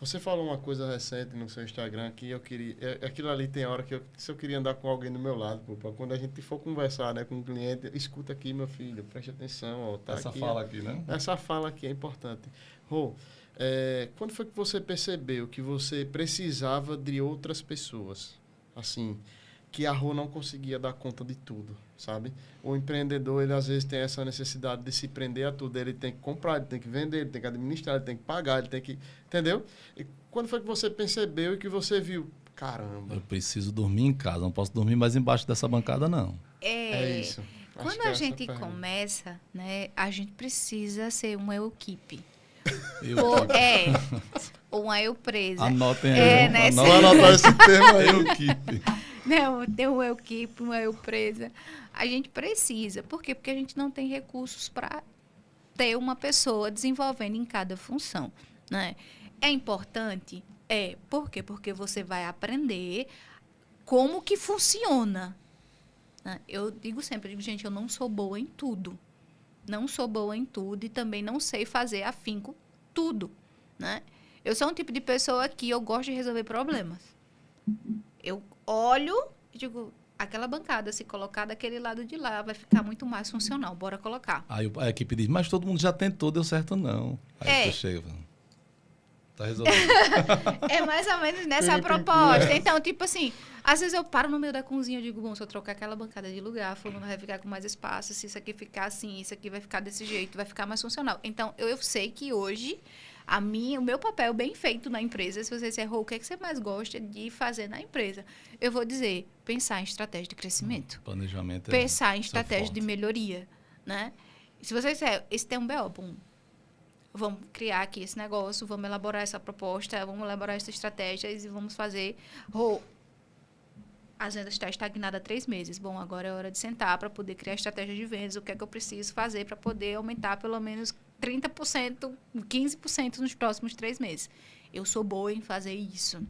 Você falou uma coisa recente no seu Instagram que eu queria... Aquilo ali tem hora que se eu queria andar com alguém do meu lado, pô, pra quando a gente for conversar, né, com um cliente, escuta aqui, meu filho, preste atenção, ó, tá Essa aqui, fala aqui, né? Essa fala aqui é importante. Rô, quando foi que você percebeu que você precisava de outras pessoas? Assim, que a Rô não conseguia dar conta de tudo, sabe? O empreendedor, ele às vezes tem essa necessidade de se prender a tudo. Ele tem que comprar, ele tem que vender, ele tem que administrar, ele tem que pagar, ele tem que... Entendeu? E quando foi que você percebeu e que você viu? Caramba, Eu preciso dormir em casa, não posso dormir mais embaixo dessa bancada, não. é isso. Acho Quando que é a essa gente pergunta. começa, né, a gente precisa ser uma equipe. Eu Ou uma eu presa. Anotem É, aí. né? Vou anotar esse termo aí. Equipe. Não, ter uma equipe, uma eu presa. A gente precisa. Por quê? Porque a gente não tem recursos para ter uma pessoa desenvolvendo em cada função, né? É importante? É. Por quê? Porque você vai aprender como que funciona. Né? Eu digo sempre, gente, eu não sou boa em tudo. Não sou boa em tudo e também não sei fazer afinco tudo, né? Eu sou um tipo de pessoa que eu gosto de resolver problemas. Eu olho e digo, aquela bancada, se colocar daquele lado de lá, vai ficar muito mais funcional. Bora colocar. Aí a equipe diz, mas todo mundo já tentou, deu certo não. Aí você chega, tá resolvido. É mais ou menos nessa proposta. Então, tipo assim, às vezes eu paro no meio da cozinha e digo, bom, se eu trocar aquela bancada de lugar, fulano vai ficar com mais espaço, se isso aqui ficar assim, isso aqui vai ficar desse jeito, vai ficar mais funcional. Então, eu sei que hoje, o meu papel bem feito na empresa, se você disser, o que é que você mais gosta de fazer na empresa? Eu vou dizer, pensar em estratégia de crescimento. Planejamento Pensar em seu estratégia forte. de melhoria, né? Se você disser, esse tem um BO, bom, vamos criar aqui esse negócio, vamos elaborar essa proposta, vamos elaborar essas estratégias e vamos fazer. A agenda está estagnada há 3 meses. Bom, agora é hora de sentar para poder criar estratégia de vendas. O que é que eu preciso fazer para poder aumentar pelo menos 30%, 15% nos próximos 3 meses? Eu sou boa em fazer isso.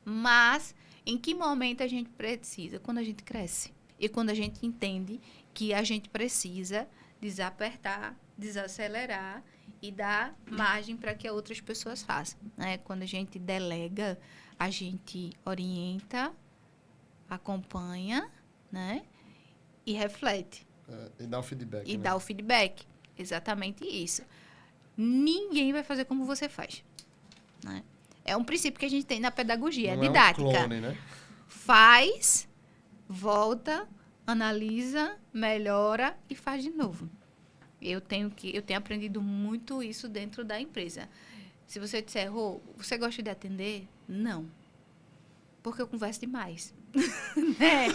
Mas, em que momento a gente precisa? Quando a gente cresce. E quando a gente entende que a gente precisa desapertar, desacelerar e dar margem para que outras pessoas façam. Né? Quando a gente delega, a gente orienta, acompanha, né? E reflete. E dá o feedback. E né? dá o feedback. Exatamente isso. Ninguém vai fazer como você faz. Né? É um princípio que a gente tem na pedagogia, Não é didática. É um clone, né? Faz, volta, analisa, melhora e faz de novo. Eu tenho aprendido muito isso dentro da empresa. Se você disser, você gosta de atender? Não. Porque eu converso demais. Né?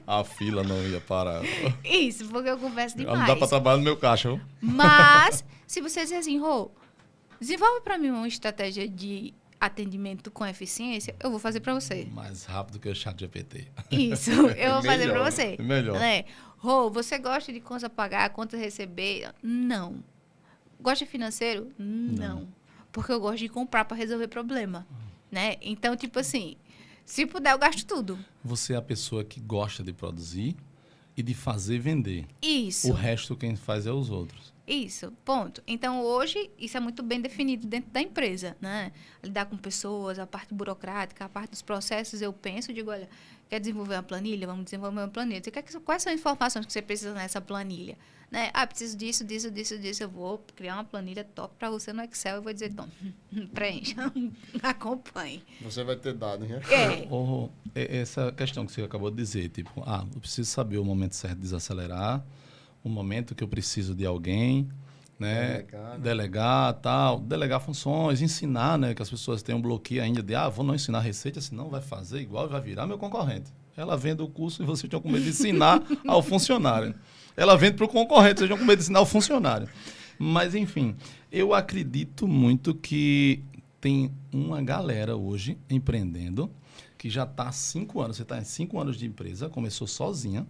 A fila não ia parar. Isso, porque eu converso demais. Não dá para trabalhar no meu caixa. Viu? Mas, se você dizer assim, desenvolve para mim uma estratégia de atendimento com eficiência, eu vou fazer para você. Mais rápido que o chat GPT. Isso, eu vou fazer para Melhor, você. Melhor. Né? Você gosta de conta pagar, conta receber? Não. Gosta de financeiro? Não. Porque eu gosto de comprar para resolver problema. Né? Então, tipo assim, se puder, eu gasto tudo. Você é a pessoa que gosta de produzir e de fazer vender. Isso. O resto quem faz é os outros. Isso, ponto. Então, hoje, isso é muito bem definido dentro da empresa, né? Lidar com pessoas, a parte burocrática, a parte dos processos, eu penso, digo, olha, quer desenvolver uma planilha? Vamos desenvolver uma planilha. Quais são as informações que você precisa nessa planilha? Né? Preciso disso. Eu vou criar uma planilha top para você no Excel e vou dizer, Tom, preencha, acompanhe. Você vai ter dados, né? Essa questão que você acabou de dizer, tipo, eu preciso saber o momento certo de desacelerar, um momento que eu preciso de alguém, né? Delegar funções, ensinar, né? Que as pessoas têm um bloqueio ainda de, vou não ensinar receita, senão vai fazer igual e vai virar meu concorrente. Ela vende o curso e você tinha com medo de ensinar ao funcionário. Ela vende para o concorrente, você tinha com medo de ensinar ao funcionário. Mas, enfim, eu acredito muito que tem uma galera hoje empreendendo que já está há 5 anos. Você está em 5 anos de empresa, começou sozinha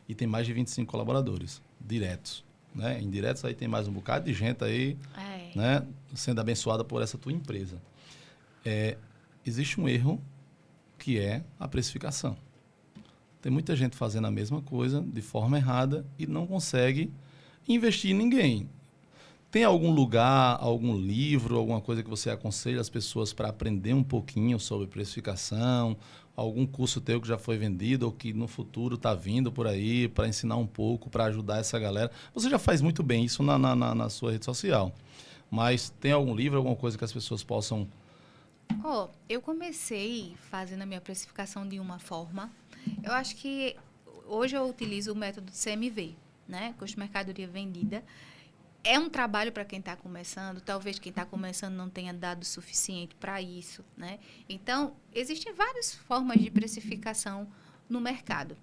e tem mais de 25 colaboradores diretos. Né? Indiretos aí tem mais um bocado de gente aí, né? Sendo abençoada por essa tua empresa. Existe um erro que é a precificação. Tem muita gente fazendo a mesma coisa de forma errada e não consegue investir em ninguém. Tem algum lugar, algum livro, alguma coisa que você aconselha as pessoas para aprender um pouquinho sobre precificação? Algum curso teu que já foi vendido ou que no futuro está vindo por aí para ensinar um pouco, para ajudar essa galera? Você já faz muito bem isso na sua rede social. Mas tem algum livro, alguma coisa que as pessoas possam... Eu comecei fazendo a minha precificação de uma forma. Eu acho que hoje eu utilizo o método CMV, né? Custo de mercadoria vendida. É um trabalho para quem está começando. Talvez quem está começando não tenha dado o suficiente para isso, né? Então, existem várias formas de precificação no mercado.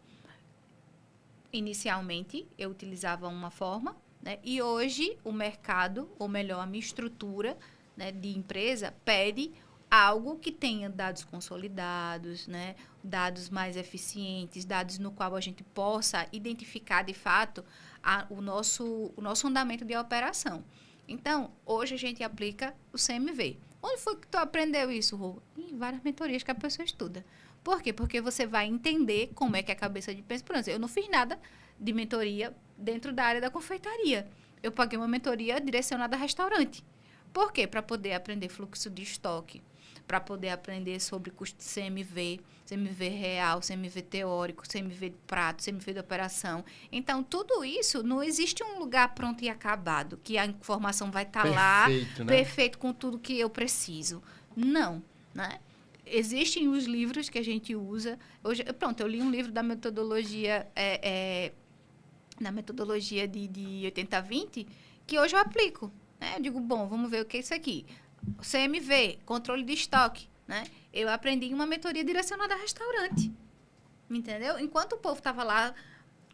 Inicialmente, eu utilizava uma forma, né? E hoje o mercado, ou melhor, a minha estrutura, né, de empresa, pede algo que tenha dados consolidados, né? Dados mais eficientes, dados no qual a gente possa identificar, de fato, o nosso andamento de operação. Então, hoje a gente aplica o CMV. Onde foi que tu aprendeu isso, Rô? Em várias mentorias que a pessoa estuda. Por quê? Porque você vai entender como é que é a cabeça de pensa. Por exemplo, eu não fiz nada de mentoria dentro da área da confeitaria. Eu paguei uma mentoria direcionada a restaurante. Por quê? Para poder aprender fluxo de estoque, para poder aprender sobre custo de CMV, CMV real, CMV teórico, CMV de prato, CMV de operação. Então, tudo isso, não existe um lugar pronto e acabado, que a informação vai estar lá, né? perfeito, com tudo que eu preciso. Não, né? Existem os livros que a gente usa. Hoje, eu li um livro da metodologia, na metodologia de 80-20, que hoje eu aplico. Né? Eu digo, vamos ver o que é isso aqui. CMV, controle de estoque, né? Eu aprendi em uma mentoria direcionada a restaurante, entendeu? Enquanto o povo estava lá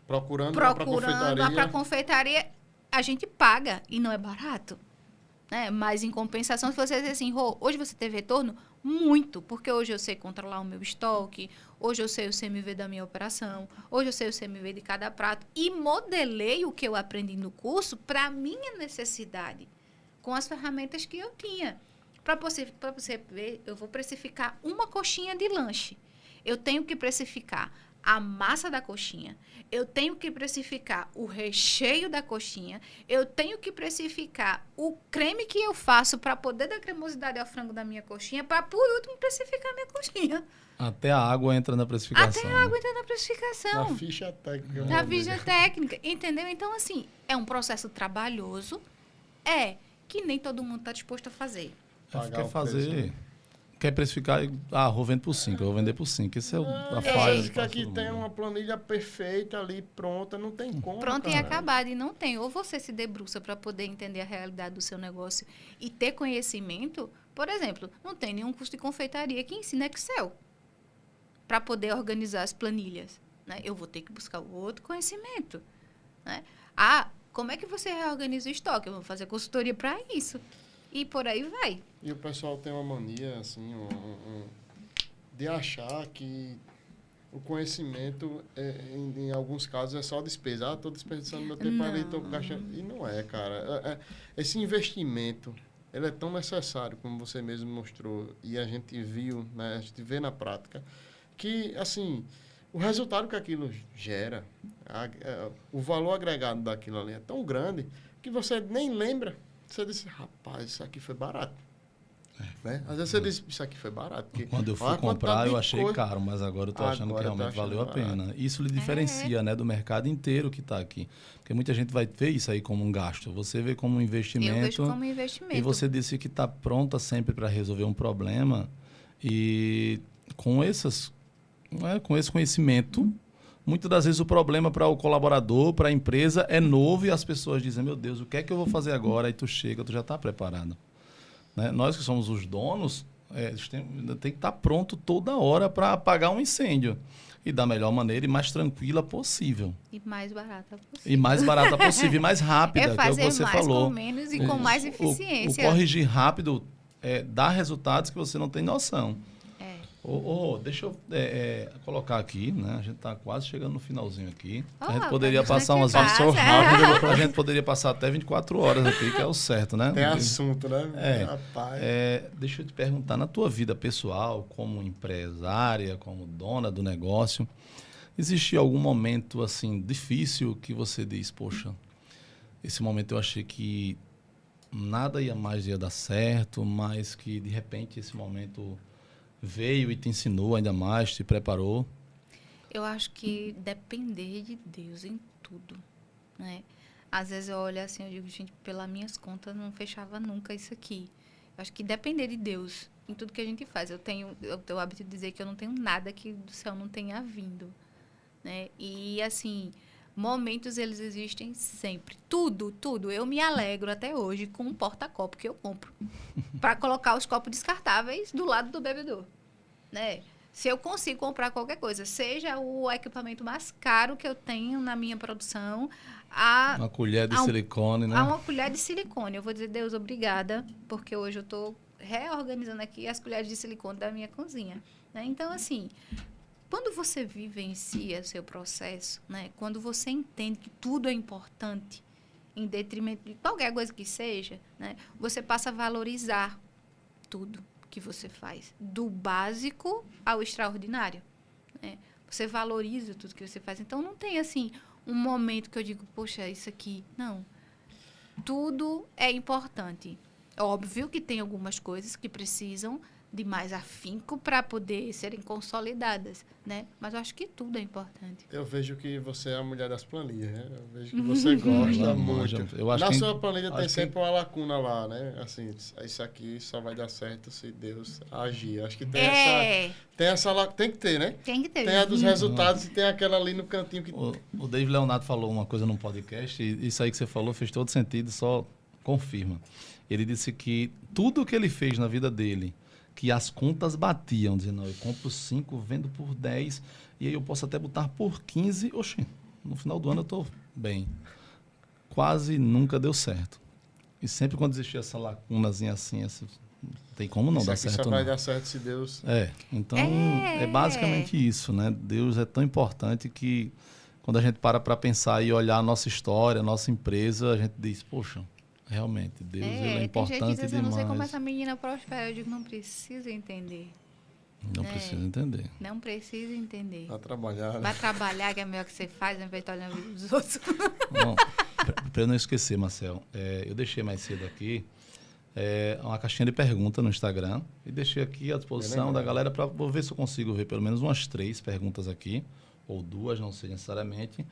procurando para confeitaria, a gente paga e não é barato, né? Mas em compensação, se você dizer assim, hoje você teve retorno, muito, porque hoje eu sei controlar o meu estoque, hoje eu sei o CMV da minha operação, hoje eu sei o CMV de cada prato e modelei o que eu aprendi no curso para a minha necessidade, com as ferramentas que eu tinha. Para você ver, eu vou precificar uma coxinha de lanche. Eu tenho que precificar a massa da coxinha. Eu tenho que precificar o recheio da coxinha. Eu tenho que precificar o creme que eu faço para poder dar cremosidade ao frango da minha coxinha, para, por último, precificar a minha coxinha. Até a água entra na precificação. Até a água entra na precificação. Na ficha técnica. Na ficha técnica, entendeu? Então, assim, é um processo trabalhoso. Que nem todo mundo está disposto a fazer. Quer fazer... Quer precificar, vou vender por 5, eu vou vender por 5. Isso é a falha. Que aqui tem uma planilha perfeita ali, pronta, não tem como. Pronta e acabada, e não tem. Ou você se debruça para poder entender a realidade do seu negócio e ter conhecimento. Por exemplo, não tem nenhum curso de confeitaria que ensina Excel para poder organizar as planilhas. Né? Eu vou ter que buscar outro conhecimento. Né? Como é que você reorganiza o estoque? Eu vou fazer consultoria para isso. E por aí vai. E o pessoal tem uma mania, assim, de achar que o conhecimento, em alguns casos, é só despesa. Estou desperdiçando meu tempo ali, estou gastando... E não é, cara. Esse investimento, ele é tão necessário, como você mesmo mostrou, e a gente viu, né, a gente vê na prática, que, assim, o resultado que aquilo gera, o valor agregado daquilo ali é tão grande que você nem lembra. Você disse, rapaz, isso aqui foi barato. Né? Às vezes você disse, isso aqui foi barato. Porque, quando eu fui comprar, eu achei caro, mas agora eu estou achando que realmente valeu a pena. Isso lhe diferencia, né, do mercado inteiro que está aqui. Porque muita gente vai ver isso aí como um gasto. Você vê como um investimento. Eu vejo como investimento. E você disse que está pronta sempre para resolver um problema. E com esse conhecimento, Muitas das vezes o problema para o colaborador, para a empresa, é novo e as pessoas dizem, meu Deus, o que é que eu vou fazer agora? Aí tu chega, tu já está preparado. Né? Nós que somos os donos, tem que estar pronto toda hora para apagar um incêndio. E da melhor maneira e mais tranquila possível. E mais barata possível. E mais barata possível e mais rápida, É fazer que é o que você mais falou. com menos e com mais eficiência. O corrigir rápido dá resultados que você não tem noção. Deixa eu colocar aqui, né? A gente está quase chegando no finalzinho aqui. A gente poderia passar umas... Passou rápido. A gente poderia passar até 24 horas aqui, que é o certo, né? Tem assunto, né? Rapaz. Deixa eu te perguntar, na tua vida pessoal, como empresária, como dona do negócio, existe algum momento, assim, difícil que você diz, poxa, esse momento eu achei que nada ia dar certo, mas que, de repente, esse momento... veio e te ensinou ainda mais, te preparou? Eu acho que depender de Deus em tudo, né? Às vezes eu olho assim, eu digo, gente, pelas minhas contas não fechava nunca isso aqui. Eu acho que depender de Deus em tudo que a gente faz. Eu tenho o hábito de dizer que eu não tenho nada que do céu não tenha vindo, né? E assim, momentos eles existem sempre. Tudo. Eu me alegro até hoje com um porta-copo que eu compro para colocar os copos descartáveis do lado do bebedor, né? Se eu consigo comprar qualquer coisa, seja o equipamento mais caro que eu tenho na minha produção, uma colher de silicone, né? Uma colher de silicone. Eu vou dizer, Deus, obrigada, porque hoje eu estou reorganizando aqui as colheres de silicone da minha cozinha, né? Então, assim, quando você vivencia seu processo, né? Quando você entende que tudo é importante, em detrimento de qualquer coisa que seja, né? Você passa a valorizar tudo que você faz, do básico ao extraordinário, né? Você valoriza tudo que você faz. Então, não tem, assim, um momento que eu digo, poxa, isso aqui... Não. Tudo é importante. Óbvio que tem algumas coisas que precisam de mais afinco para poder serem consolidadas, né? Mas eu acho que tudo é importante. Eu vejo que você é a mulher das planilhas, né? Eu vejo que você gosta muito. Na sua planilha tem sempre uma lacuna lá, né? Assim, isso aqui só vai dar certo se Deus agir. Acho que tem essa tem que ter, né? Tem que ter. Tem a dos resultados e tem aquela ali no cantinho que... O David Leonardo falou uma coisa num podcast e isso aí que você falou fez todo sentido, só confirma. Ele disse que tudo que ele fez na vida dele, que as contas batiam, dizendo, eu compro 5, vendo por 10, e aí eu posso até botar por 15, oxi, no final do ano eu estou bem. Quase nunca deu certo. E sempre quando existia essa lacunazinha assim, não tem como não dar certo. Isso não. vai dar certo se Deus... Então é basicamente isso, né? Deus é tão importante que quando a gente para pensar e olhar a nossa história, a nossa empresa, a gente diz, poxa, realmente, Deus ele é importante tem gente que diz, demais. Eu não sei como essa menina prospera. Eu digo, não precisa entender. Não precisa entender. Não precisa entender. Vai trabalhar, né? Vai trabalhar, que é melhor que você faz, ao invés de olhar os outros. Bom, para não esquecer, Marcel, eu deixei mais cedo aqui uma caixinha de perguntas no Instagram e deixei aqui à disposição da galera para ver se eu consigo ver pelo menos umas 3 perguntas aqui, ou 2, não sei necessariamente.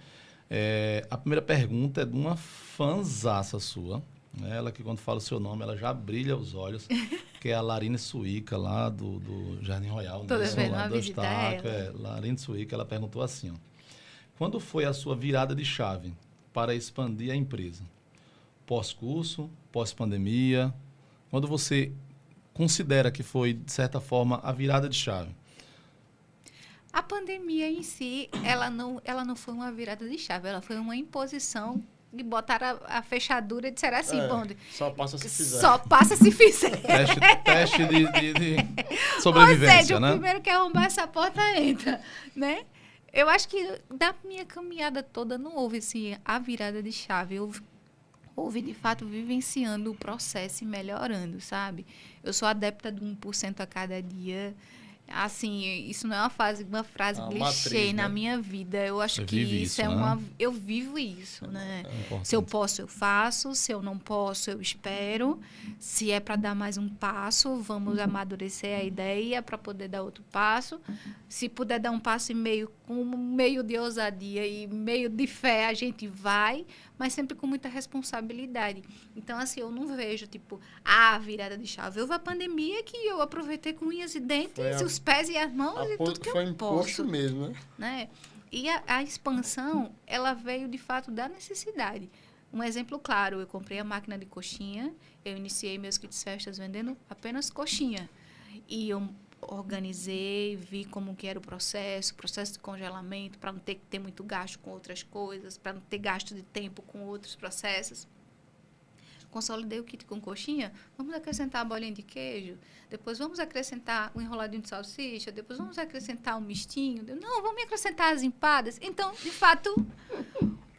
A primeira pergunta é de uma fanzaça sua. Ela que quando fala o seu nome, ela já brilha os olhos, que é a Larine Suíca, lá do Jardim Royal. Toda vez uma visita ela. Larine Suíca, ela perguntou assim, ó, quando foi a sua virada de chave para expandir a empresa? Pós-curso, pós-pandemia? Quando você considera que foi, de certa forma, a virada de chave? A pandemia em si, ela não foi uma virada de chave, ela foi uma imposição de botar a fechadura e disseram assim, bom... Só passa se fizer. Só passa se fizer. Teste de sobrevivência, ou seja, né? O primeiro que arrombar essa porta entra, né? Eu acho que da minha caminhada toda não houve, assim, a virada de chave. Houve, de fato, vivenciando o processo e melhorando, sabe? Eu sou adepta do 1% a cada dia. Assim, isso não é uma frase clichê na minha vida. Eu acho que isso é uma... Eu vivo isso, né? Se eu posso, eu faço. Se eu não posso, eu espero. Se é para dar mais um passo, vamos amadurecer a ideia para poder dar outro passo. Se puder dar um passo e meio, com meio de ousadia e meio de fé, a gente vai, mas sempre com muita responsabilidade. Então, assim, eu não vejo, tipo, a virada de chave. Houve a pandemia que eu aproveitei com unhas e dentes, os pés e as mãos e tudo que eu posso. Foi imposto mesmo, né? E a expansão, ela veio de fato da necessidade. Um exemplo claro, eu comprei a máquina de coxinha, eu iniciei meus kits festas vendendo apenas coxinha. E eu organizei, vi como que era o processo de congelamento, para não ter que ter muito gasto com outras coisas, para não ter gasto de tempo com outros processos. Consolidei o kit com coxinha, vamos acrescentar a bolinha de queijo, depois vamos acrescentar o enroladinho de salsicha, depois vamos acrescentar um mistinho, não, vamos acrescentar as empadas. Então, de fato,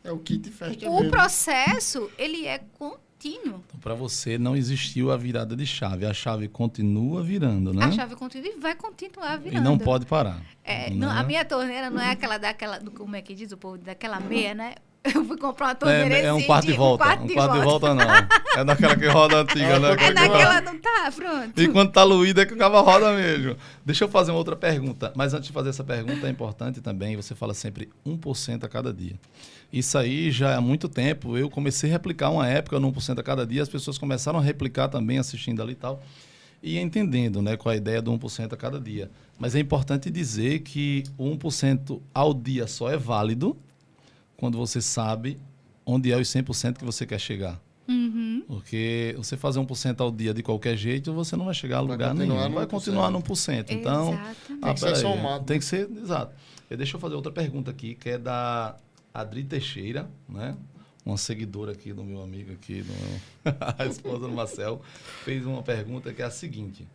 É o kit festa o mesmo. processo, ele é contínuo. Então, para você, não existiu a virada de chave. A chave continua virando, né? A chave continua e vai continuar virando. E não pode parar. É, né? não, a minha torneira não é aquela como é que diz o povo, daquela meia, né? Eu fui comprar uma torneira É um quarto de volta. Um quarto de volta não. É daquela que roda antiga, né? É naquela, não tá? Pronto. E quando tá luída é que acaba roda mesmo. Deixa eu fazer uma outra pergunta. Mas antes de fazer essa pergunta, é importante também, você fala sempre 1% a cada dia. Isso aí já há muito tempo. Eu comecei a replicar uma época no 1% a cada dia. As pessoas começaram a replicar também, assistindo ali e tal. E entendendo, né, qual a ideia do 1% a cada dia. Mas é importante dizer que o 1% ao dia só é válido quando você sabe onde é os 100% que você quer chegar. Uhum. Porque você fazer 1% ao dia de qualquer jeito, você não vai chegar a lugar nenhum. Vai continuar no 1%. Então, tem que ser somado. Tem que ser, exato. Deixa eu fazer outra pergunta aqui, que é da Adri Teixeira, né? Uma seguidora aqui do meu amigo aqui, a esposa do Marcel, fez uma pergunta que é a seguinte: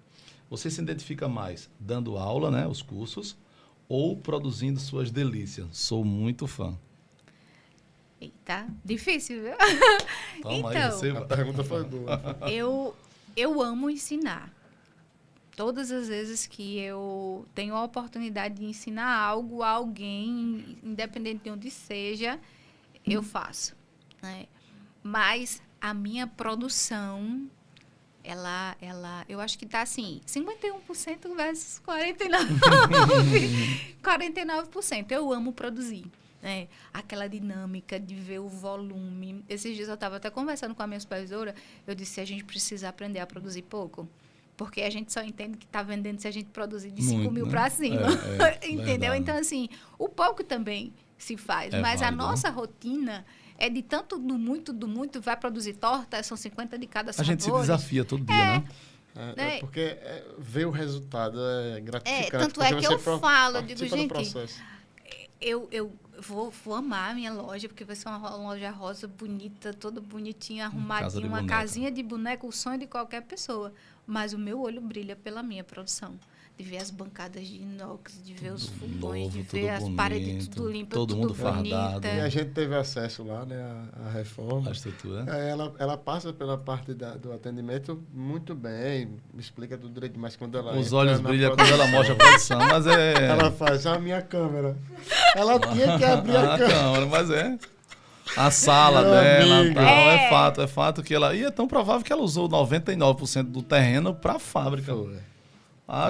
você se identifica mais dando aula, né, os cursos, ou produzindo suas delícias? Sou muito fã. Eita, difícil, viu? Toma aí, Então, você... A pergunta foi boa. eu amo ensinar. Todas as vezes que eu tenho a oportunidade de ensinar algo a alguém, independente de onde seja, eu faço, né? Mas a minha produção, eu acho que está assim, 51% versus 49%. 49%. Eu amo produzir. Né? Aquela dinâmica de ver o volume. Esses dias eu estava até conversando com a minha supervisora, eu disse, a gente precisa aprender a produzir pouco. Porque a gente só entende que está vendendo se a gente produzir de 5 mil, né, para cima. Entendeu? Verdade. Então, assim, o pouco também se faz. Mas válido, a nossa rotina é de tanto do muito, vai produzir torta, são 50 de cada sabor. A gente se desafia todo dia, né? Porque ver o resultado é gratificante. Tanto é que eu falo, eu digo, gente, processo. Eu vou amar a minha loja, porque vai ser uma loja rosa bonita, toda bonitinha, arrumadinha, uma casinha de boneca, o sonho de qualquer pessoa. Mas o meu olho brilha pela minha produção. De ver as bancadas de inox, de ver os fogões, de ver as paredes tudo limpas, todo mundo fardado. E a gente teve acesso lá, né, à reforma. A estrutura. Ela passa pela parte do atendimento muito bem, me explica tudo direito, mas quando ela os olhos brilham quando ela mostra a produção, mas é... Ela faz a minha câmera. Ela tinha que abrir a câmera. Mas é... A sala dela, tal, é fato que ela... E é tão provável que ela usou 99% do terreno para a fábrica.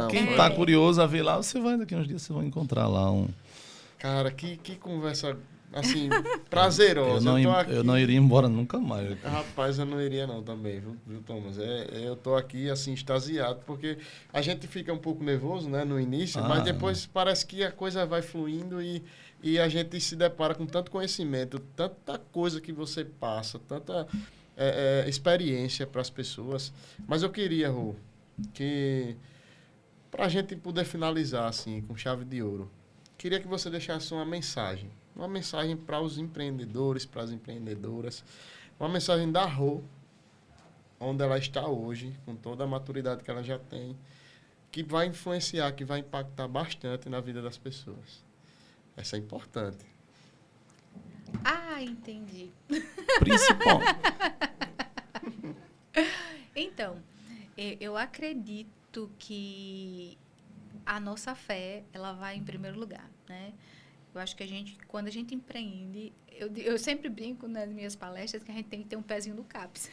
Quem tá curioso a ver lá, você vai daqui uns dias, você vai encontrar lá um... Cara, que conversa, assim, prazerosa. Eu não iria embora nunca mais. Rapaz, eu não iria não também, viu, Thomas? Eu tô aqui, assim, extasiado, porque a gente fica um pouco nervoso, né, no início, mas depois parece que a coisa vai fluindo e a gente se depara com tanto conhecimento, tanta coisa que você passa, tanta experiência para as pessoas. Mas eu queria, Rô, que... para a gente poder finalizar assim, com chave de ouro, queria que você deixasse uma mensagem para os empreendedores, para as empreendedoras, uma mensagem da Rô, onde ela está hoje, com toda a maturidade que ela já tem, que vai influenciar, que vai impactar bastante na vida das pessoas. Essa é importante. Entendi. Principal. Então, eu acredito que a nossa fé, ela vai em primeiro lugar, né? Eu acho que quando a gente empreende, eu sempre brinco nas minhas palestras que a gente tem que ter um pezinho no CAPS.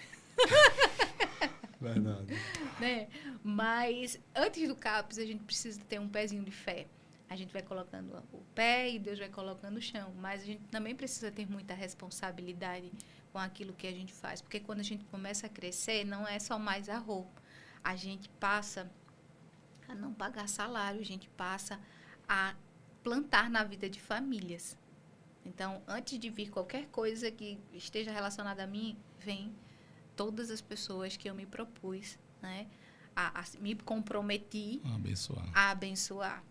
Verdade. Né? Mas antes do CAPS, a gente precisa ter um pezinho de fé. A gente vai colocando o pé e Deus vai colocando o chão. Mas a gente também precisa ter muita responsabilidade com aquilo que a gente faz. Porque quando a gente começa a crescer, não é só mais a roupa. A gente passa a não pagar salário, a gente passa a plantar na vida de famílias. Então, antes de vir qualquer coisa que esteja relacionada a mim, vem todas as pessoas que eu me propus, né, me comprometi a abençoar.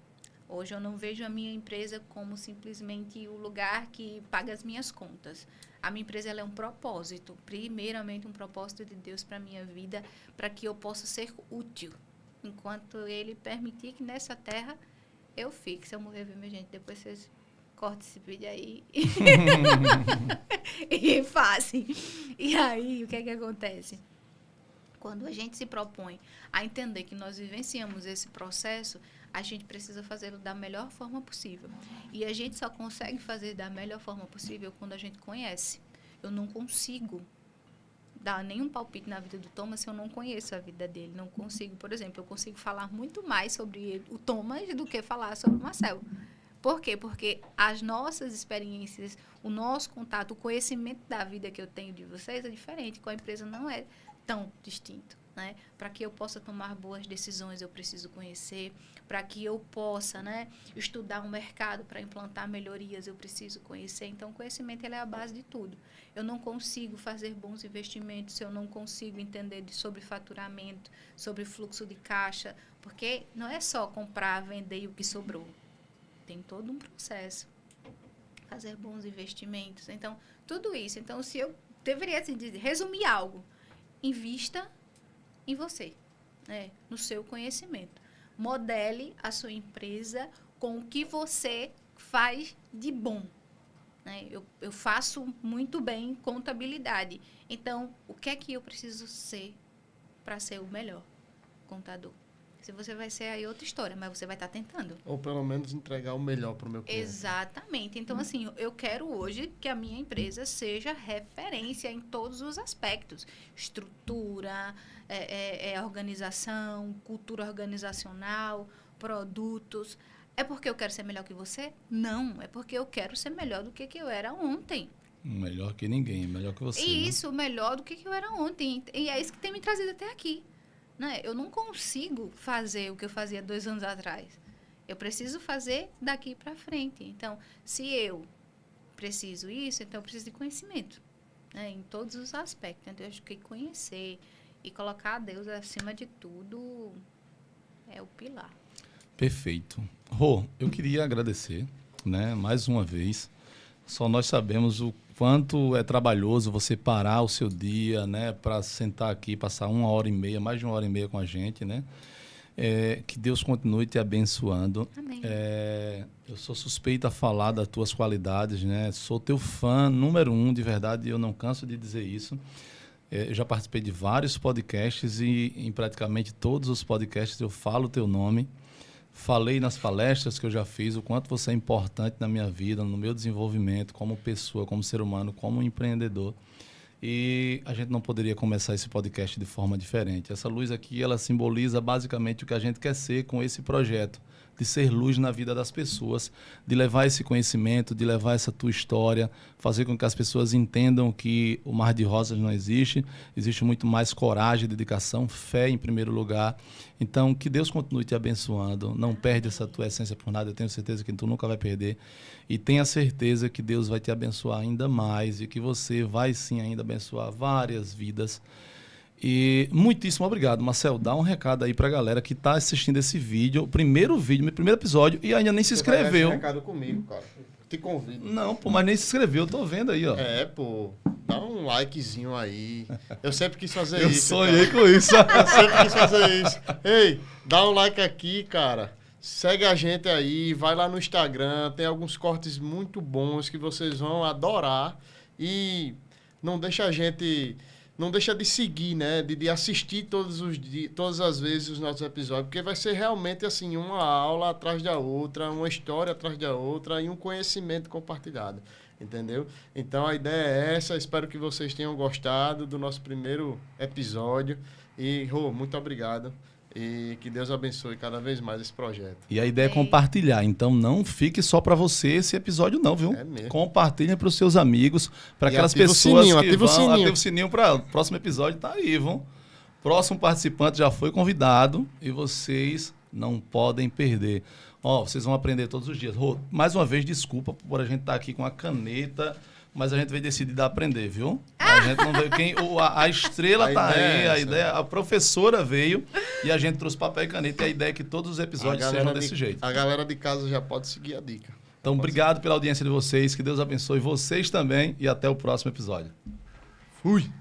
Hoje eu não vejo a minha empresa como simplesmente o lugar que paga as minhas contas. A minha empresa ela é um propósito, primeiramente um propósito de Deus para a minha vida, para que eu possa ser útil, enquanto Ele permitir que nessa terra eu fique. Se eu morrer, minha gente, depois vocês cortem esse vídeo aí e fazem. E aí, o que é que acontece? Quando a gente se propõe a entender que nós vivenciamos esse processo, a gente precisa fazê-lo da melhor forma possível. E a gente só consegue fazer da melhor forma possível quando a gente conhece. Eu não consigo dar nenhum palpite na vida do Thomas se eu não conheço a vida dele. Não consigo, por exemplo, eu consigo falar muito mais sobre o Thomas do que falar sobre o Marcel. Por quê? Porque as nossas experiências, o nosso contato, o conhecimento da vida que eu tenho de vocês é diferente. Com a empresa não é tão distinto, né? Para que eu possa tomar boas decisões, eu preciso conhecer. Para que eu possa, né, estudar um mercado para implantar melhorias, eu preciso conhecer. Então, o conhecimento ele é a base de tudo. Eu não consigo fazer bons investimentos se eu não consigo entender sobre faturamento, sobre fluxo de caixa, porque não é só comprar, vender e o que sobrou. Tem todo um processo. Fazer bons investimentos. Então, tudo isso. Então, se eu deveria assim, resumir algo, invista em você, né, no seu conhecimento. Modele a sua empresa com o que você faz de bom. Né? Eu faço muito bem contabilidade. Então, o que é que eu preciso ser para ser o melhor contador? Se você vai ser aí outra história, mas você vai estar tentando. Ou pelo menos entregar o melhor para o meu cliente. Exatamente. Então, assim, eu quero hoje que a minha empresa seja referência em todos os aspectos. Estrutura, organização, cultura organizacional, produtos. É porque eu quero ser melhor que você? Não. É porque eu quero ser melhor do que eu era ontem. Melhor que ninguém, melhor que você. Isso, melhor do que eu era ontem. E é isso que tem me trazido até aqui. Né? Eu não consigo fazer o que eu fazia 2 anos atrás. Eu preciso fazer daqui para frente. Então, se eu preciso isso, então eu preciso de conhecimento, né? Em todos os aspectos. Então, eu acho que conhecer e colocar a Deus acima de tudo é o pilar. Perfeito. Rô, eu queria agradecer, né, mais uma vez. Só nós sabemos o quanto é trabalhoso você parar o seu dia, né, para sentar aqui, passar 1h30, mais de 1h30 com a gente, né? Que Deus continue te abençoando. Amém. Eu sou suspeito a falar das tuas qualidades, né? Sou teu fã número 1, de verdade, eu não canso de dizer isso. Eu já participei de vários podcasts e em praticamente todos os podcasts eu falo o teu nome. Falei nas palestras que eu já fiz o quanto você é importante na minha vida, no meu desenvolvimento como pessoa, como ser humano, como empreendedor. E a gente não poderia começar esse podcast de forma diferente. Essa luz aqui, ela simboliza basicamente o que a gente quer ser com esse projeto, de ser luz na vida das pessoas, de levar esse conhecimento, de levar essa tua história, fazer com que as pessoas entendam que o mar de rosas não existe, existe muito mais coragem, dedicação, fé em primeiro lugar. Então, que Deus continue te abençoando, não perde essa tua essência por nada, eu tenho certeza que tu nunca vai perder. E tenha certeza que Deus vai te abençoar ainda mais e que você vai sim ainda abençoar várias vidas. E muitíssimo obrigado, Marcel. Dá um recado aí pra galera que tá assistindo esse vídeo, o primeiro vídeo, meu primeiro episódio, e ainda nem se inscreveu. Esse recado comigo, cara. Te convido. Não, pô, mas nem se inscreveu, eu tô vendo aí, ó. Pô, dá um likezinho aí. Eu sempre quis fazer Eu isso. sonhei cara. com isso. Eu sempre quis fazer isso. Ei, dá um like aqui, cara. Segue a gente aí, vai lá no Instagram, tem alguns cortes muito bons que vocês vão adorar. E não deixa a gente... Não deixa de seguir, né? De assistir todas as vezes os nossos episódios, porque vai ser realmente assim, uma aula atrás da outra, uma história atrás da outra e um conhecimento compartilhado, entendeu? Então a ideia é essa, espero que vocês tenham gostado do nosso primeiro episódio. E, Rô, muito obrigado. E que Deus abençoe cada vez mais esse projeto. E a ideia é compartilhar, então não fique só para você esse episódio não, viu? É mesmo. Compartilha para os seus amigos, para aquelas ativa pessoas o sininho, que ativa o vão... sininho. Ativa o sininho para o próximo episódio, tá aí, vão. Próximo participante já foi convidado e vocês Não podem perder. Ó, vocês vão aprender todos os dias. Rô, mais uma vez, desculpa por a gente estar aqui com a caneta, mas a gente veio decidido a aprender, viu? A gente não veio a estrela A tá ideia aí, é a professora veio e a gente trouxe papel e caneta e a ideia é que todos os episódios sejam desse jeito. A galera de casa já pode seguir a dica. Então, obrigado pela audiência de vocês, que Deus abençoe vocês também e até o próximo episódio. Fui!